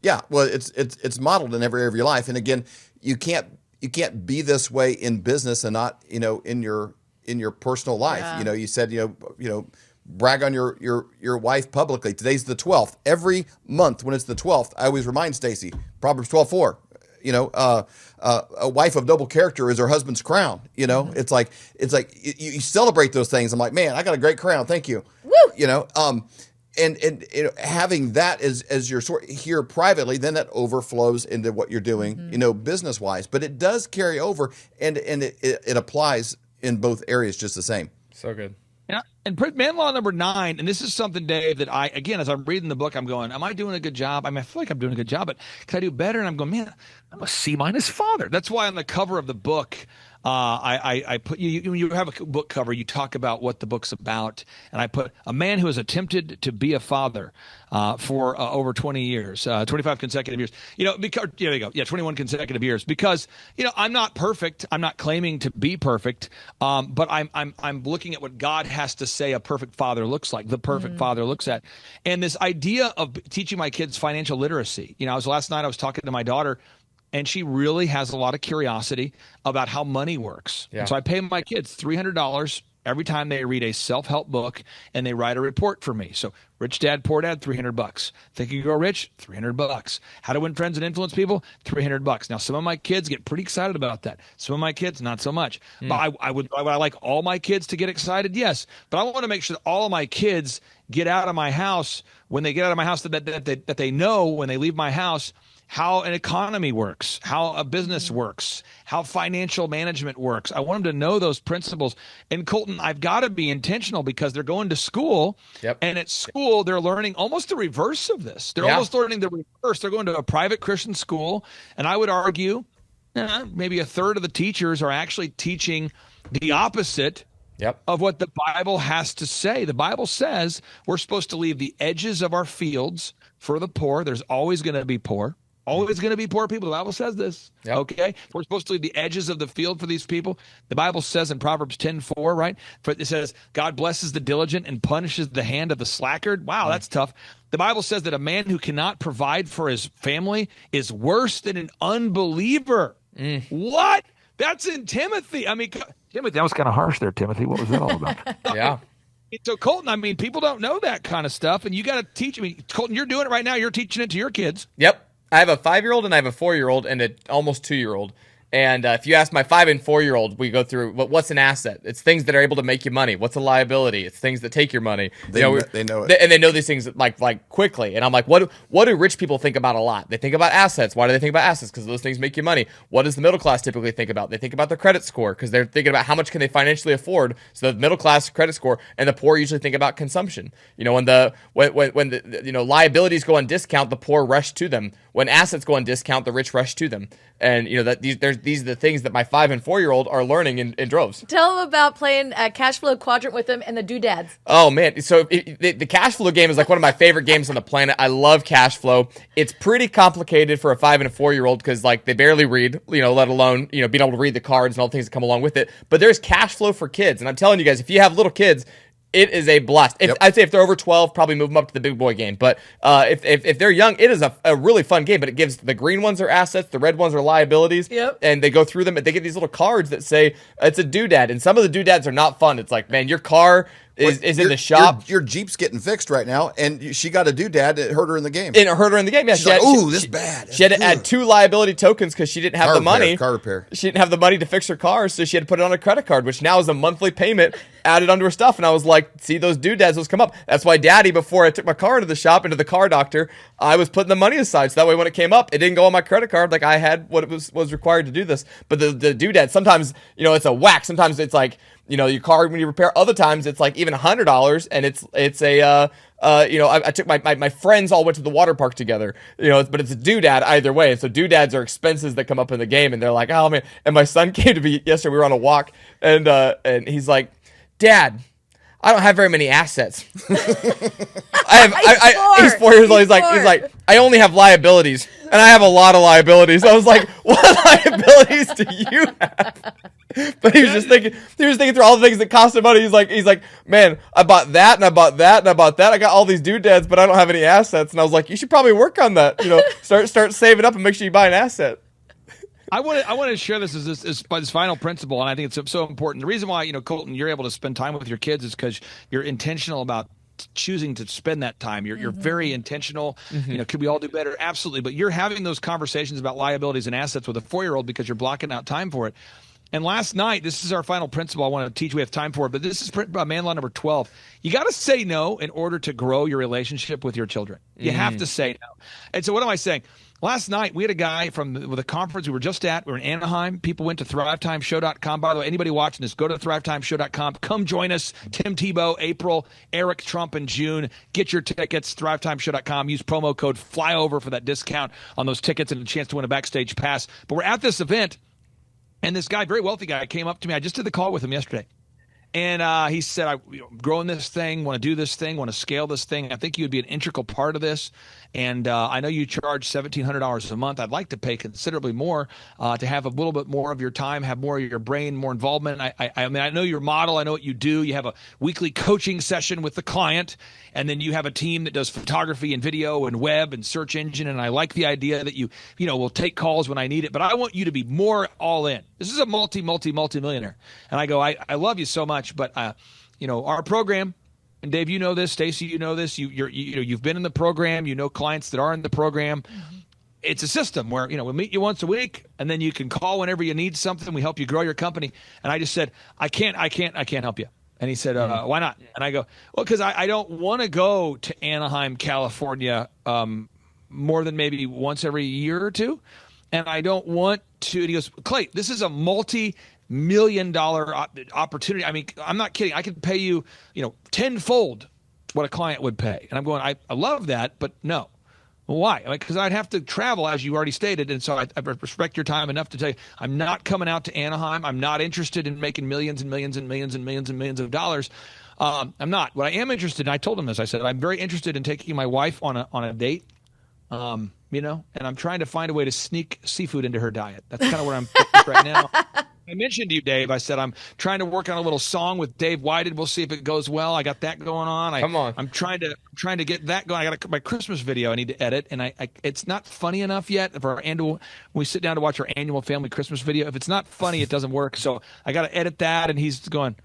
Yeah, well, it's modeled in every area of your life, and again, you can't be this way in business and not in your personal life. Yeah. You said brag on your wife publicly. Today's the 12th. Every month when it's the 12th, I always remind Stacy, Proverbs 12:4. A wife of noble character is her husband's crown. It's like you celebrate those things. I'm like, man, I got a great crown. Thank you. Woo! And having that as your sort here privately, then that overflows into what you're doing, business wise. But it does carry over, and it applies in both areas just the same. So good. Yeah, and man law number 9, and this is something, Dave, that again, as I'm reading the book, I'm going, am I doing a good job? I mean, I feel like I'm doing a good job, but can I do better? And I'm going, man, I'm a C- father. That's why on the cover of the book, I put you have a book cover, you talk about what the book's about, and I put a man who has attempted to be a father for over 20 years, 25 consecutive years. Because there you go, 21 consecutive years. Because I'm not perfect. I'm not claiming to be perfect, but I'm looking at what God has to say a perfect father looks like. The perfect father looks at, and this idea of teaching my kids financial literacy. Last night I was talking to my daughter, and she really has a lot of curiosity about how money works. Yeah. And so I pay my kids $300 every time they read a self-help book and they write a report for me. So Rich Dad, Poor Dad, $300. Think You Grow Rich, $300. How to Win Friends and Influence People, $300. Now, some of my kids get pretty excited about that. Some of my kids, not so much. But would I like all my kids to get excited? Yes. But I want to make sure that all of my kids get out of my house, when they get out of my house, that they know when they leave my house how an economy works, how a business works, how financial management works. I want them to know those principles. And Colton, I've got to be intentional, because they're going to school. Yep. And at school, they're learning almost the reverse of this. They're almost learning the reverse. They're going to a private Christian school. And I would argue maybe a third of the teachers are actually teaching the opposite of what the Bible has to say. The Bible says we're supposed to leave the edges of our fields for the poor. There's always going to be poor. Always going to be poor people. The Bible says this. Yep. Okay? We're supposed to leave the edges of the field for these people. The Bible says in Proverbs 10:4, right? It says, God blesses the diligent and punishes the hand of the slackard. Wow, that's tough. The Bible says that a man who cannot provide for his family is worse than an unbeliever. What? That's in Timothy. I mean, Timothy, that was kind of harsh there, Timothy. What was that all about? Yeah. So, Colton, I mean, people don't know that kind of stuff, and you got to teach. I mean, Colton, you're doing it right now. You're teaching it to your kids. Yep. I have a 5-year-old and I have a 4-year-old and an almost 2-year-old. And if you ask my 5 and 4-year-old, we go through what's an asset. It's things that are able to make you money. What's a liability? It's things that take your money. They know it. And they know these things like quickly. And I'm like, what do rich people think about a lot? They think about assets. Why do they think about assets? Because those things make you money. What does the middle class typically think about? They think about their credit score, because they're thinking about how much can they financially afford. So the middle class credit score, and the poor usually think about consumption. When the liabilities go on discount, the poor rush to them. When assets go on discount, the rich rush to them. And these are the things that my 5 and 4-year-old are learning in droves. Tell them about playing cash flow quadrant with them and the doodads. Oh man, so the cash flow game is like one of my favorite games on the planet. I love cash flow. It's pretty complicated for a 5 and a 4-year-old, because they barely read, let alone being able to read the cards and all the things that come along with it. But there's cash flow for kids, and I'm telling you guys, if you have little kids, it is a blast. I'd say if they're over 12, probably move them up to the big boy game. But if they're young, it is a really fun game. But it gives, the green ones are assets, the red ones are liabilities. Yep. And they go through them, and they get these little cards that say it's a doodad. And some of the doodads are not fun. It's like, man, your car is in the shop. Your Jeep's getting fixed right now, and she got a doodad that hurt her in the game. And it hurt her in the game. Yeah, She's like, ooh, this is bad. She had to add 2 liability tokens because she didn't have the money. Car repair. She didn't have the money to fix her car, so she had to put it on a credit card, which now is a monthly payment added onto her stuff. And I was like, see, those doodads, those come up. That's why Daddy, before I took my car into the shop, into the car doctor, I was putting the money aside. So that way when it came up, it didn't go on my credit card. Like, I had what it was required to do this. But the doodad, sometimes, it's a whack. Sometimes it's like, your car when you repair. Other times it's like even $100, and it's a I took my friends all went to the water park together, but it's a doodad either way. And so doodads are expenses that come up in the game, and they're like, oh man. And my son came to me yesterday. We were on a walk, and he's like, Dad, I don't have very many assets. He's 4 years old. He's like, I only have liabilities, and I have a lot of liabilities. I was like, what liabilities do you have? But he was thinking through all the things that cost him money. He's like, man, I bought that, and I bought that, and I bought that. I got all these doodads, but I don't have any assets. And I was like, you should probably work on that. Start saving up and make sure you buy an asset. I want to share this as this final principle, and I think it's so important. The reason why, Colton, you're able to spend time with your kids is because you're intentional about choosing to spend that time. You're very intentional. Could we all do better? Absolutely. But you're having those conversations about liabilities and assets with a 4-year-old because you're blocking out time for it. And last night, this is our final principle I want to teach. We have time for it, but this is man law number 12. You got to say no in order to grow your relationship with your children. You have to say no. And so what am I saying? Last night, we had a guy with a conference we were just at. We were in Anaheim. People went to thrivetimeshow.com. By the way, anybody watching this, go to thrivetimeshow.com. Come join us. Tim Tebow, April, Eric Trump in June. Get your tickets, thrivetimeshow.com. Use promo code FLYOVER for that discount on those tickets and a chance to win a backstage pass. But we're at this event, and this guy, very wealthy guy, came up to me. I just did the call with him yesterday. And he said, I'm growing this thing, want to do this thing, want to scale this thing. I think you would be an integral part of this. And I know you charge $1,700 a month. I'd like to pay considerably more to have a little bit more of your time, have more of your brain, more involvement. I mean, I know your model. I know what you do. You have a weekly coaching session with the client, and then you have a team that does photography and video and web and search engine. And I like the idea that you will take calls when I need it. But I want you to be more all in. This is a multi-millionaire. And I go, I love you so much, but our program. And Dave, you know this. Stacy, you know this. You've been in the program. You know clients that are in the program. It's a system where we meet you once a week, and then you can call whenever you need something. We help you grow your company. And I just said, I can't help you. And he said, why not? And I go, well, because I don't want to go to Anaheim, California, more than maybe once every year or two, and I don't want to. And he goes, Clay, this is a multi-million-dollar opportunity. I mean, I'm not kidding. I could pay you, tenfold what a client would pay. And I'm going, I love that, but no. Well, why? Because I'd have to travel, as you already stated, and so I respect your time enough to tell you I'm not coming out to Anaheim. I'm not interested in making millions and millions and millions and millions and millions of dollars. I'm not. What I am interested in, I told him this. I said I'm very interested in taking my wife on a date. And I'm trying to find a way to sneak seafood into her diet. That's kind of where I'm focused right now. I mentioned to you, Dave, I said I'm trying to work on a little song with Dave Whited. We'll see if it goes well. I got that going on. Come on. I'm trying to get that going. I got my Christmas video I need to edit, and it's not funny enough yet for our annual. When we sit down to watch our annual family Christmas video, if it's not funny, it doesn't work. So I got to edit that, and he's going,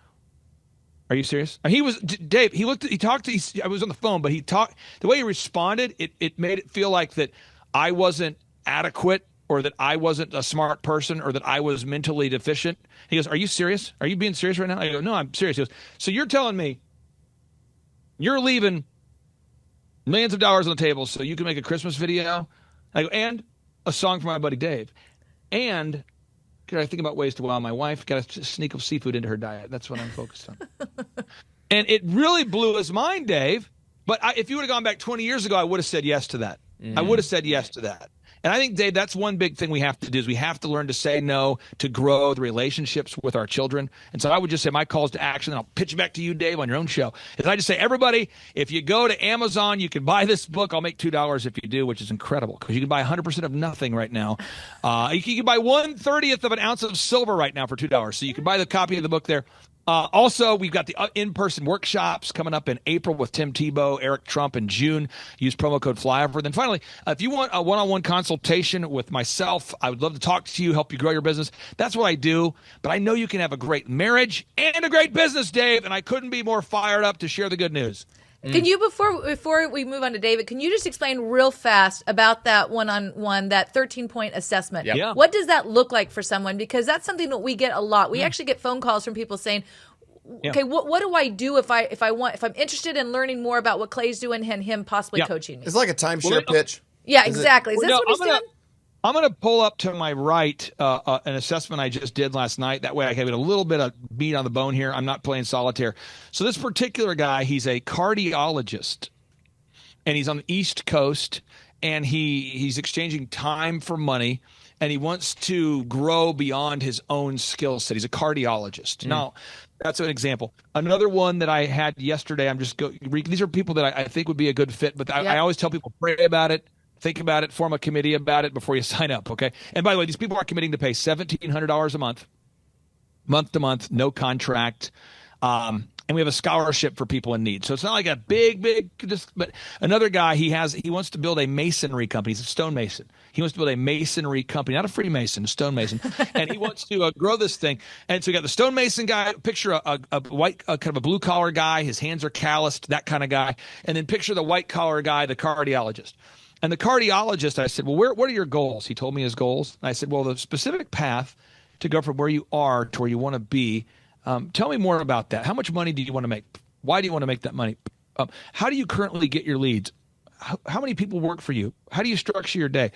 are you serious? And he was, Dave, I was on the phone, but he talked, the way he responded, it made it feel like that I wasn't adequate, or that I wasn't a smart person, or that I was mentally deficient. He goes, are you serious? Are you being serious right now? I go, no, I'm serious. He goes, so you're telling me you're leaving millions of dollars on the table so you can make a Christmas video? I go, and a song for my buddy Dave. And got to think about ways to wow my wife. Got to sneak of seafood into her diet. That's what I'm focused on. And it really blew his mind, Dave. But if you would have gone back 20 years ago, I would have said yes to that. I would have said yes to that. And I think, Dave, that's one big thing we have to do is we have to learn to say no to grow the relationships with our children. And so I would just say my calls to action, and I'll pitch back to you, Dave, on your own show, is I just say, everybody, if you go to Amazon, you can buy this book. I'll make $2 if you do, which is incredible because you can buy 100% of nothing right now. You can buy 1/30th of an ounce of silver right now for $2. So you can buy the copy of the book there. Also, we've got the in-person workshops coming up in April with Tim Tebow, Eric Trump in June. Use promo code FLYOVER. Then finally, if you want a one-on-one consultation with myself, I would love to talk to you, help you grow your business. That's what I do. But I know you can have a great marriage and a great business, Dave, and I couldn't be more fired up to share the good news. Can you, before we move on to David, can you just explain real fast about that one-on-one, that 13-point assessment? Yep. Yeah. What does that look like for someone? Because that's something that we get a lot. We actually get phone calls from people saying, okay, what do I do if I'm interested in learning more about what Clay's doing and him possibly coaching me? It's like a timeshare pitch. Yeah, exactly. Is that what he's doing? I'm going to pull up to my right an assessment I just did last night. That way I have a little bit of meat on the bone here. I'm not playing solitaire. So this particular guy, he's a cardiologist, and he's on the East Coast, and he's exchanging time for money, and he wants to grow beyond his own skill set. He's a cardiologist. Now, That's an example. Another one that I had yesterday, these are people that I think would be a good fit, but I always tell people, pray about it, think about it, form a committee about it before you sign up, okay? And by the way, these people are committing to pay $1,700 a month to month, no contract. And we have a scholarship for people in need. So it's not like a big, but another guy, he wants to build a masonry company. He's a stonemason. He wants to build a masonry company, not a Freemason, a stonemason. And he wants to grow this thing. And so you got the stonemason guy, picture a white, kind of a blue collar guy. His hands are calloused, that kind of guy. And then picture the white collar guy, the cardiologist. And the cardiologist, I said, well, what are your goals? He told me his goals. And I said, well, the specific path to go from where you are to where you want to be. Tell me more about that. How much money do you want to make? Why do you want to make that money? How do you currently get your leads? How many people work for you? How do you structure your day?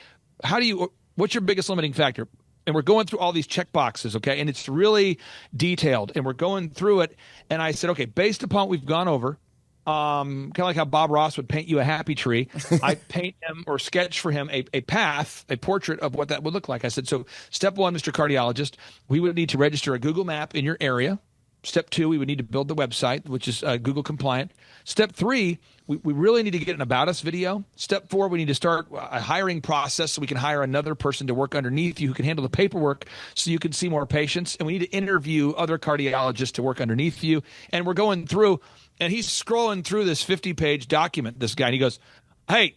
What's your biggest limiting factor? And we're going through all these check boxes, okay? And it's really detailed, and we're going through it. And I said, okay, based upon what we've gone over, kind of like how Bob Ross would paint you a happy tree, I paint him or sketch for him a path, a portrait of what that would look like. I said, so step one, Mr. Cardiologist, we would need to register a Google map in your area. Step two, we would need to build the website, which is Google compliant. Step three, we really need to get an About Us video. Step four, we need to start a hiring process so we can hire another person to work underneath you who can handle the paperwork so you can see more patients. And we need to interview other cardiologists to work underneath you. And we're going through, and he's scrolling through this 50-page document, this guy, and he goes, hey,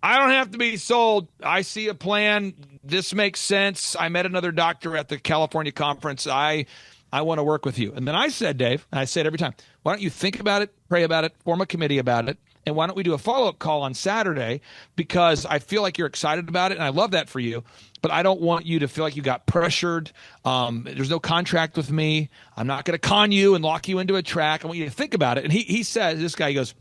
I don't have to be sold. I see a plan. This makes sense. I met another doctor at the California conference. I want to work with you. And then I said, Dave, and I say it every time, why don't you think about it, pray about it, form a committee about it, and why don't we do a follow-up call on Saturday, because I feel like you're excited about it, and I love that for you, but I don't want you to feel like you got pressured. There's no contract with me. I'm not going to con you and lock you into a track. I want you to think about it. And he says, this guy, he goes,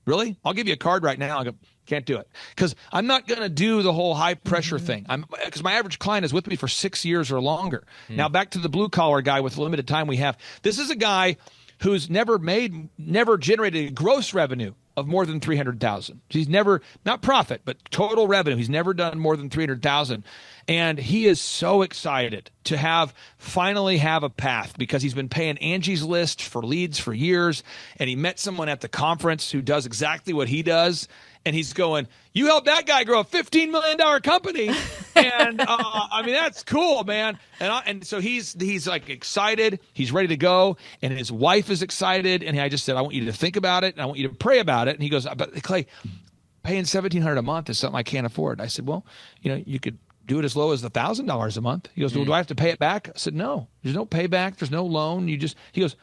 really? I'll give you a card right now. I go, can't do it, because I'm not going to do the whole high pressure thing. Because my average client is with me for 6 years or longer. Now back to the blue collar guy with the limited time we have. This is a guy who's never generated gross revenue of more than 300,000. He's never, not profit, but total revenue. He's never done more than 300,000. And he is so excited to finally have a path, because he's been paying Angie's List for leads for years. And he met someone at the conference who does exactly what he does. And he's going, you helped that guy grow a $15 million company. And I mean, that's cool, man. And so he's like excited. He's ready to go. And his wife is excited. And I just said, I want you to think about it. And I want you to pray about it. And he goes, but Clay, paying $1,700 a month is something I can't afford. I said, well, you could do it as low as $1,000 a month. He goes, well, do I have to pay it back? I said, no, there's no payback. There's no loan. He goes,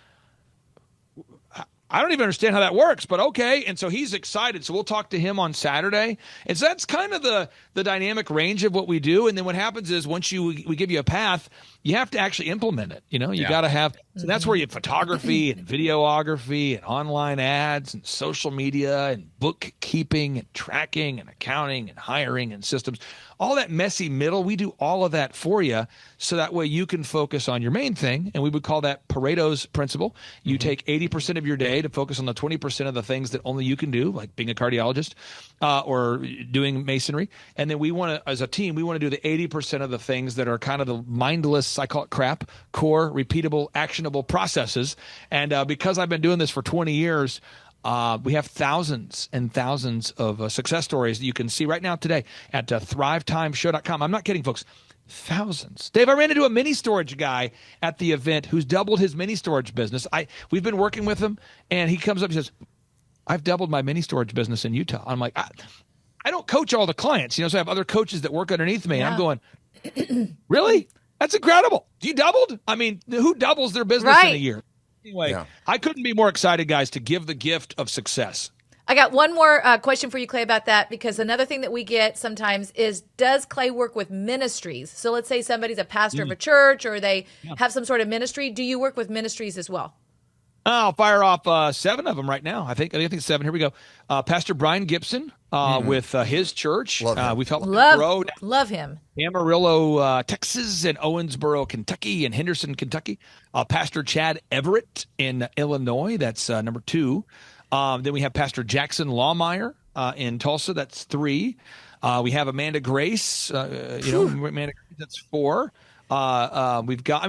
I don't even understand how that works, but okay. And so he's excited. So we'll talk to him on Saturday. And so that's kind of the dynamic range of what we do. And then what happens is once we give you a path, you have to actually implement it. You got to have, so that's where you have photography and videography and online ads and social media and bookkeeping and tracking and accounting and hiring and systems. All that messy middle, we do all of that for you, so that way you can focus on your main thing. And we would call that Pareto's principle. You take 80% of your day to focus on the 20% of the things that only you can do, like being a cardiologist or doing masonry. And then we want to, as a team, we want to do the 80% of the things that are kind of the mindless, I call it crap, core, repeatable, actionable processes. And because I've been doing this for 20 years, we have thousands and thousands of success stories that you can see right now today at thrivetimeshow.com. I'm not kidding, folks. Thousands. Dave, I ran into a mini storage guy at the event who's doubled his mini storage business. We've been working with him, and he comes up and says, I've doubled my mini storage business in Utah. I'm like, I don't coach all the clients, so I have other coaches that work underneath me. Yeah. And I'm going, really? That's incredible. You doubled? I mean, who doubles their business in a year? Anyway, I couldn't be more excited, guys, to give the gift of success. I got one more question for you, Clay, about that, because another thing that we get sometimes is, does Clay work with ministries? So let's say somebody's a pastor of a church, or they have some sort of ministry. Do you work with ministries as well? I'll fire off 7 of them right now. I think 7. Here we go. Pastor Brian Gibson with his church. We've helped him grow. Love him. Amarillo, Texas, and Owensboro, Kentucky, and Henderson, Kentucky. Pastor Chad Everett in Illinois. That's number 2. Then we have Pastor Jackson Lawmeyer in Tulsa. That's 3. We have Amanda Grace. Amanda Grace, that's 4. We've got.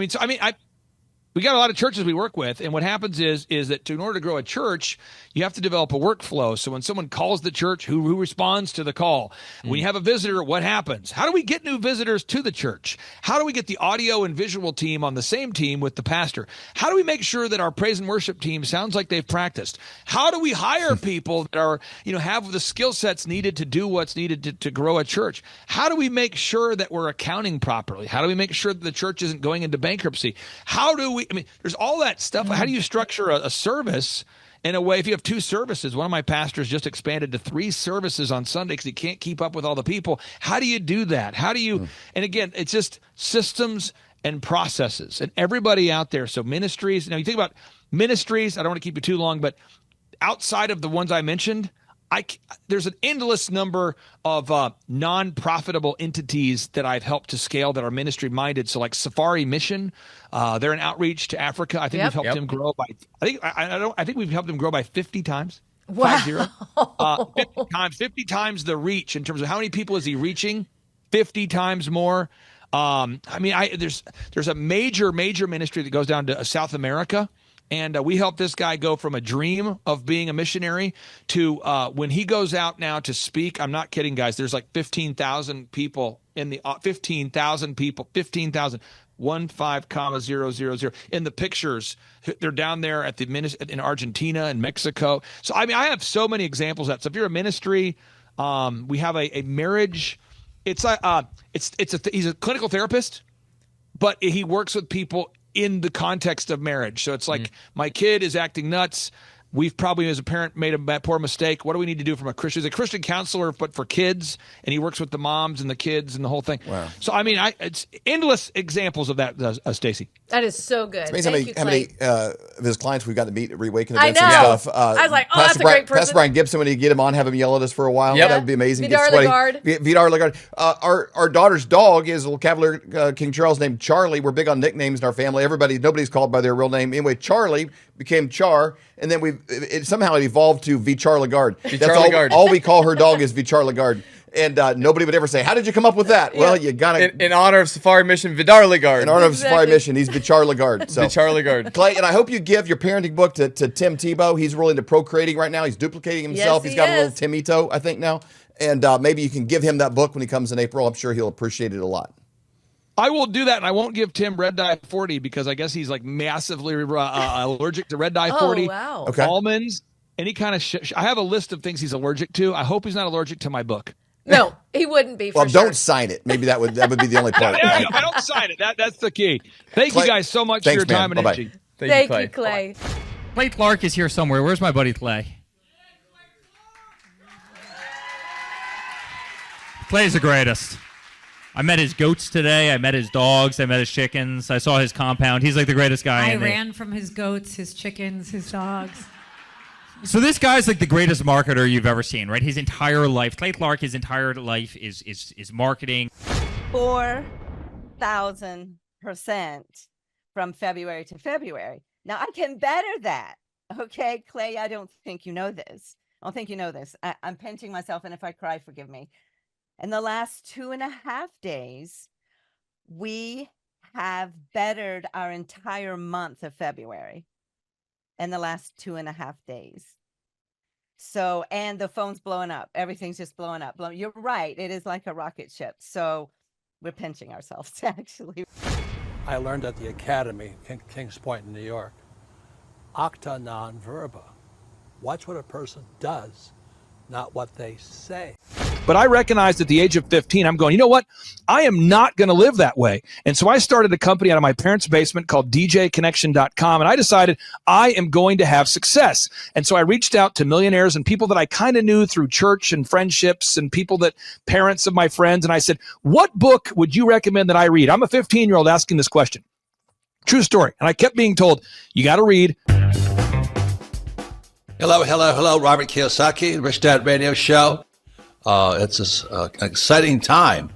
we got a lot of churches we work with, and what happens is that in order to grow a church, you have to develop a workflow. So when someone calls the church, who responds to the call? When you have a visitor, what happens? How do we get new visitors to the church? How do we get the audio and visual team on the same team with the pastor? How do we make sure that our praise and worship team sounds like they've practiced? How do we hire people that are, have the skill sets needed to do what's needed to grow a church? How do we make sure that we're accounting properly? How do we make sure that the church isn't going into bankruptcy? How do we, there's all that stuff. How do you structure a service in a way? If you have 2 services, one of my pastors just expanded to 3 services on Sunday because he can't keep up with all the people. How do you do that? How do you, and again, it's just systems and processes, and everybody out there. So ministries, you think about ministries, I don't want to keep you too long, but outside of the ones I mentioned, there's an endless number of non-profitable entities that I've helped to scale that are ministry-minded. So like Safari Mission, they're an outreach to Africa. I think we've helped him grow by, I think we've helped him grow by 50 times. Wow. 50 times the reach in terms of how many people is he reaching? 50 times more. There's a major ministry that goes down to South America. And we helped this guy go from a dream of being a missionary to when he goes out now to speak. I'm not kidding, guys. There's like 15,000 people in the 15,000 people, 15,000, 15,000 in the pictures. They're down there at in Argentina and Mexico. So I have so many examples of that. So if you're a ministry, we have a marriage. He's a clinical therapist, but he works with people in the context of marriage. So it's like, my kid is acting nuts. We've probably, as a parent, made a poor mistake. What do we need to do from a Christian? He's a Christian counselor, but for kids, and he works with the moms and the kids and the whole thing. Wow. So, it's endless examples of that, Stacy. That is so good. It's amazing how many of his clients we've got to meet at Reawaken I events know. and stuff. I was like, that's a great person. Pastor Brian Gibson, when you get him on, have him yell at us for a while. Yep. That would be amazing. Vidar Lagarde. Vidar Lagarde. Our daughter's dog is a little Cavalier King Charles named Charlie. We're big on nicknames in our family. Nobody's called by their real name. Anyway, Charlie became Char, and then somehow it evolved to Vichar Lagarde. That's all we call her dog is Vichar Lagarde. And nobody would ever say, "How did you come up with that?" Yeah. Well, you got to... In honor of Safari Mission, Vidar Lagarde. In honor of Safari Mission, he's Vichar Lagarde. So. Vichar Lagarde. Clay, and I hope you give your parenting book to Tim Tebow. He's really into procreating right now. He's duplicating himself. Yes, He's got a little Timito, I think, now. And maybe you can give him that book when he comes in April. I'm sure he'll appreciate it a lot. I will do that, and I won't give Tim red dye 40 because I guess he's like massively allergic to red dye 40. Oh, wow. Okay. Almonds, any kind of I have a list of things he's allergic to. I hope he's not allergic to my book. No, he wouldn't be. Well, don't sign it. Maybe that would be the only part. I don't sign it. That's the key. Thank you guys so much for your time and energy. Thank you, Clay. Clay Clark is here somewhere. Where's my buddy Clay? Clay's the greatest. I met his goats today. I met his dogs. I met his chickens. I saw his compound. He's like the greatest guy. I ran from his goats, his chickens, his dogs. So this guy's like the greatest marketer you've ever seen, right? His entire life, Clay Clark, his entire life is marketing. 4,000% from February to February. Now I can better that. Okay, Clay, I don't think you know this. I'm pinching myself, and if I cry, forgive me. In the last 2.5 days, we have bettered our entire month of February in the last 2.5 days. So, and the phone's blowing up. Everything's just blowing up. You're right. It is like a rocket ship. So we're pinching ourselves, actually. I learned at the academy, Kings Point in New York, acta non verba. Watch what a person does, not what they say. But I recognized at the age of 15, I'm going, you know what? I am not going to live that way. And so I started a company out of my parents' basement called DJconnection.com. And I decided I am going to have success. And so I reached out to millionaires and people that I kind of knew through church and friendships and parents of my friends. And I said, what book would you recommend that I read? I'm a 15-year-old asking this question. True story. And I kept being told, you got to read. Hello. Robert Kiyosaki, Rich Dad Radio Show. It's an exciting time.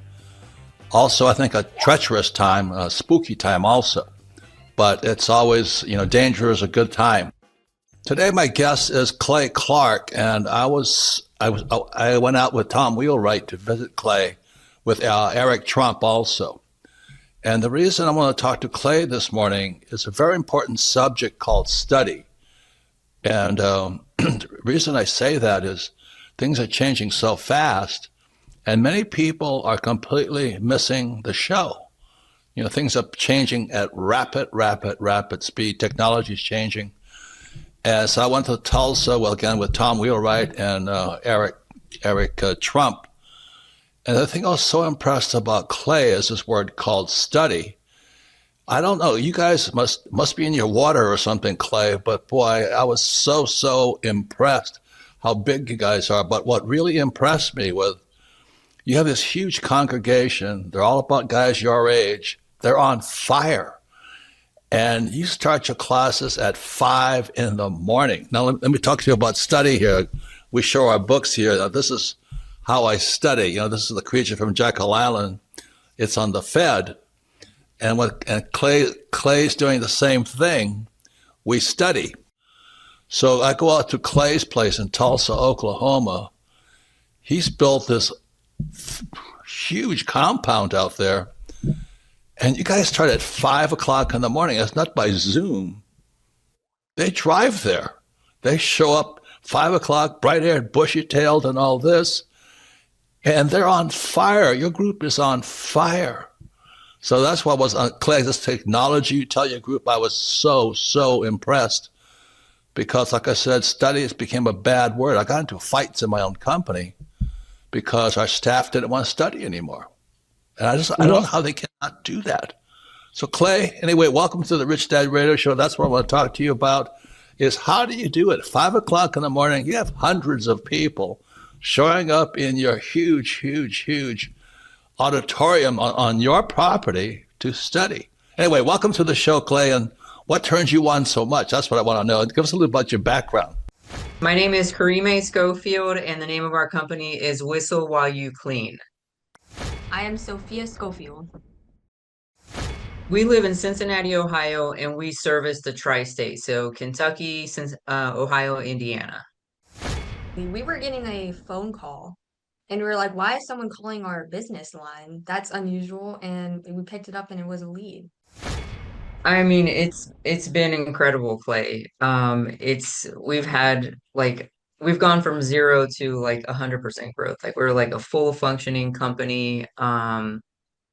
Also, I think a treacherous time, a spooky time also. But it's always, danger is a good time. Today, my guest is Clay Clark, and I went out with Tom Wheelwright to visit Clay with Eric Trump also. And the reason I want to talk to Clay this morning is a very important subject called study. And the reason I say that is things are changing so fast, and many people are completely missing the show. You know, things are changing at rapid speed. Technology is changing. And so I went to Tulsa, well, again, with Tom Wheelwright and Eric Trump. And the thing I was so impressed about Clay is this word called study. I don't know, you guys must be in your water or something, Clay, but boy, I was so impressed how big you guys are. But what really impressed me was you have this huge congregation. They're all about guys your age. They're on fire. And you start your classes at 5 in the morning. Now, let me talk to you about study here. We show our books here. Now, this is how I study. You know, this is the creature from Jekyll Island. It's on the Fed. And Clay's doing the same thing. We study. So I go out to Clay's place in Tulsa, Oklahoma. He's built this huge compound out there. And you guys start at 5 o'clock in the morning. It's not by Zoom. They drive there. They show up 5 o'clock, bright-haired, bushy-tailed, and all this. And they're on fire. Your group is on fire. So that's why I was on Clay, this technology you tell your group. I was so impressed because, like I said, studies became a bad word. I got into fights in my own company because our staff didn't want to study anymore. And I don't know how they cannot do that. So Clay, anyway, welcome to the Rich Dad Radio Show. That's what I want to talk to you about is how do you do it? 5 o'clock in the morning, you have hundreds of people showing up in your huge auditorium on your property to study. Anyway, welcome to the show, Clay, and what turns you on so much? That's what I want to know. Give us a little about your background. My name is Karime Schofield, and the name of our company is Whistle While You Clean. I am Sophia Schofield. We live in Cincinnati, Ohio, and we service the tri-state, so Kentucky, Ohio, Indiana. We were getting a phone call, and we were like, why is someone calling our business line? That's unusual, and we picked it up, and it was a lead. I mean, it's been incredible, Clay. We've gone from 0 to like 100% growth. Like we're like a full functioning company.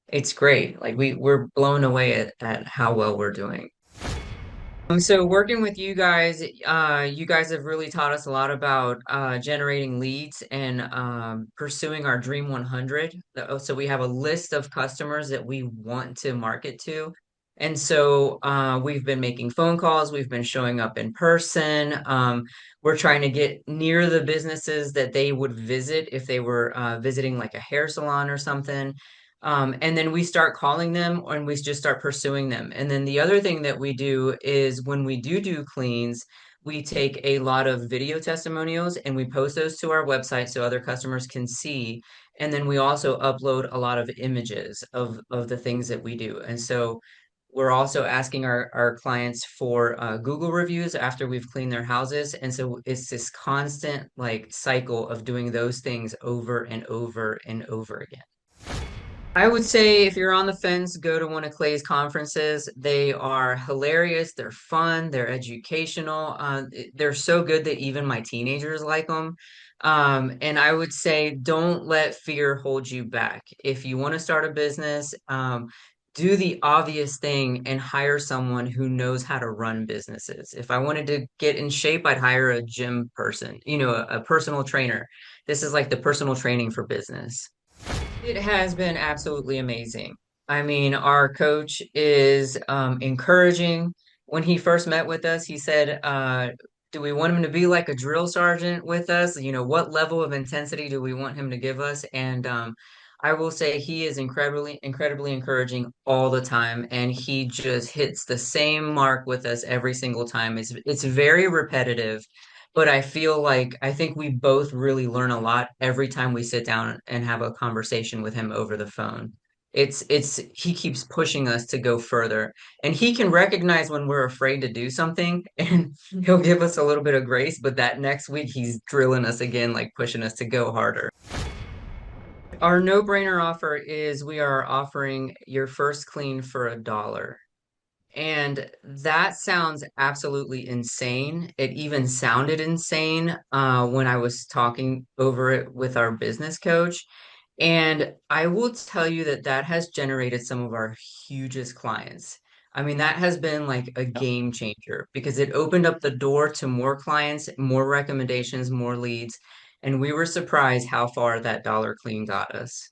It's great. Like we're blown away at how well we're doing. So working with you guys have really taught us a lot about generating leads and pursuing our Dream 100. So we have a list of customers that we want to market to. And so we've been making phone calls, we've been showing up in person. We're trying to get near the businesses that they would visit if they were visiting like a hair salon or something. And then we start calling them and we just start pursuing them. And then the other thing that we do is when we do cleans, we take a lot of video testimonials and we post those to our website so other customers can see. And then we also upload a lot of images of the things that we do. And so we're also asking our clients for Google reviews after we've cleaned their houses. And so it's this constant like cycle of doing those things over and over and over again. I would say if you're on the fence, go to one of Clay's conferences. They are hilarious. They're fun. They're educational. They're so good that even my teenagers like them. And I would say don't let fear hold you back. If you want to start a business, do the obvious thing and hire someone who knows how to run businesses. If I wanted to get in shape, I'd hire a gym person, a personal trainer. This is like the personal training for business. It has been absolutely amazing. I mean, our coach is encouraging. When he first met with us, he said, do we want him to be like a drill sergeant with us? What level of intensity do we want him to give us? And I will say he is incredibly encouraging all the time. And he just hits the same mark with us every single time. It's very repetitive. But I think we both really learn a lot every time we sit down and have a conversation with him over the phone. He keeps pushing us to go further, and he can recognize when we're afraid to do something and he'll give us a little bit of grace, but that next week he's drilling us again, like pushing us to go harder. Our no-brainer offer is we are offering your first clean for $1. And that sounds absolutely insane. It even sounded insane when I was talking over it with our business coach. And I will tell you that that has generated some of our hugest clients. I mean, that has been like a game changer because it opened up the door to more clients, more recommendations, more leads. And we were surprised how far that dollar clean got us.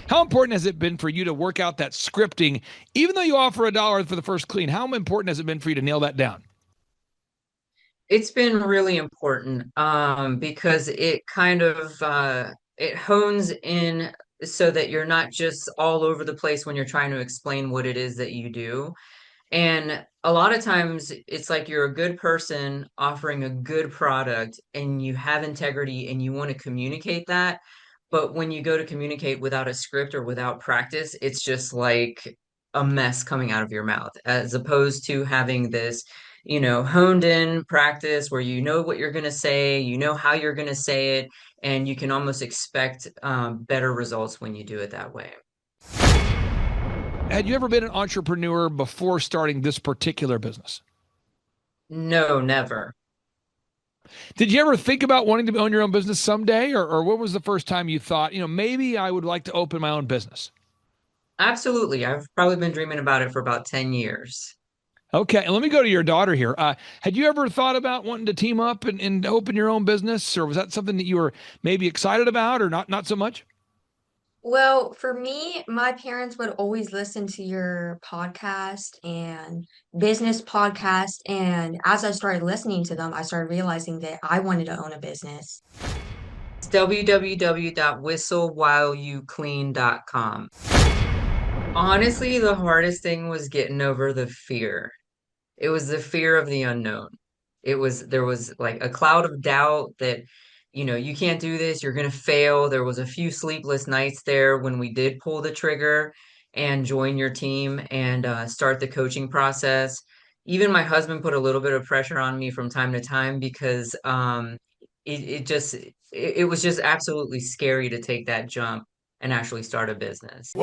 How important has it been for you to work out that scripting, even though you offer $1 for the first clean? How important has it been for you to nail that down? It's been really important because it kind of it hones in so that you're not just all over the place when you're trying to explain what it is that you do. And a lot of times it's like you're a good person offering a good product and you have integrity and you want to communicate that. But when you go to communicate without a script or without practice, it's just like a mess coming out of your mouth, as opposed to having this, honed in practice where you know what you're going to say, you know how you're going to say it, and you can almost expect better results when you do it that way. Had you ever been an entrepreneur before starting this particular business? No, never. Did you ever think about wanting to own your own business someday? Or what was the first time you thought, maybe I would like to open my own business? Absolutely. I've probably been dreaming about it for about 10 years. Okay, and let me go to your daughter here. Had you ever thought about wanting to team up and open your own business, or was that something that you were maybe excited about, or not so much? Well, for me, my parents would always listen to your podcast and business podcast. And as I started listening to them, I started realizing that I wanted to own a business. It's www.whistlewhileyouclean.com. Honestly, the hardest thing was getting over the fear. It was the fear of the unknown. There was like a cloud of doubt that, you can't do this, you're gonna fail. There was a few sleepless nights there when we did pull the trigger and join your team and start the coaching process. Even my husband put a little bit of pressure on me from time to time because it was just absolutely scary to take that jump and actually start a business.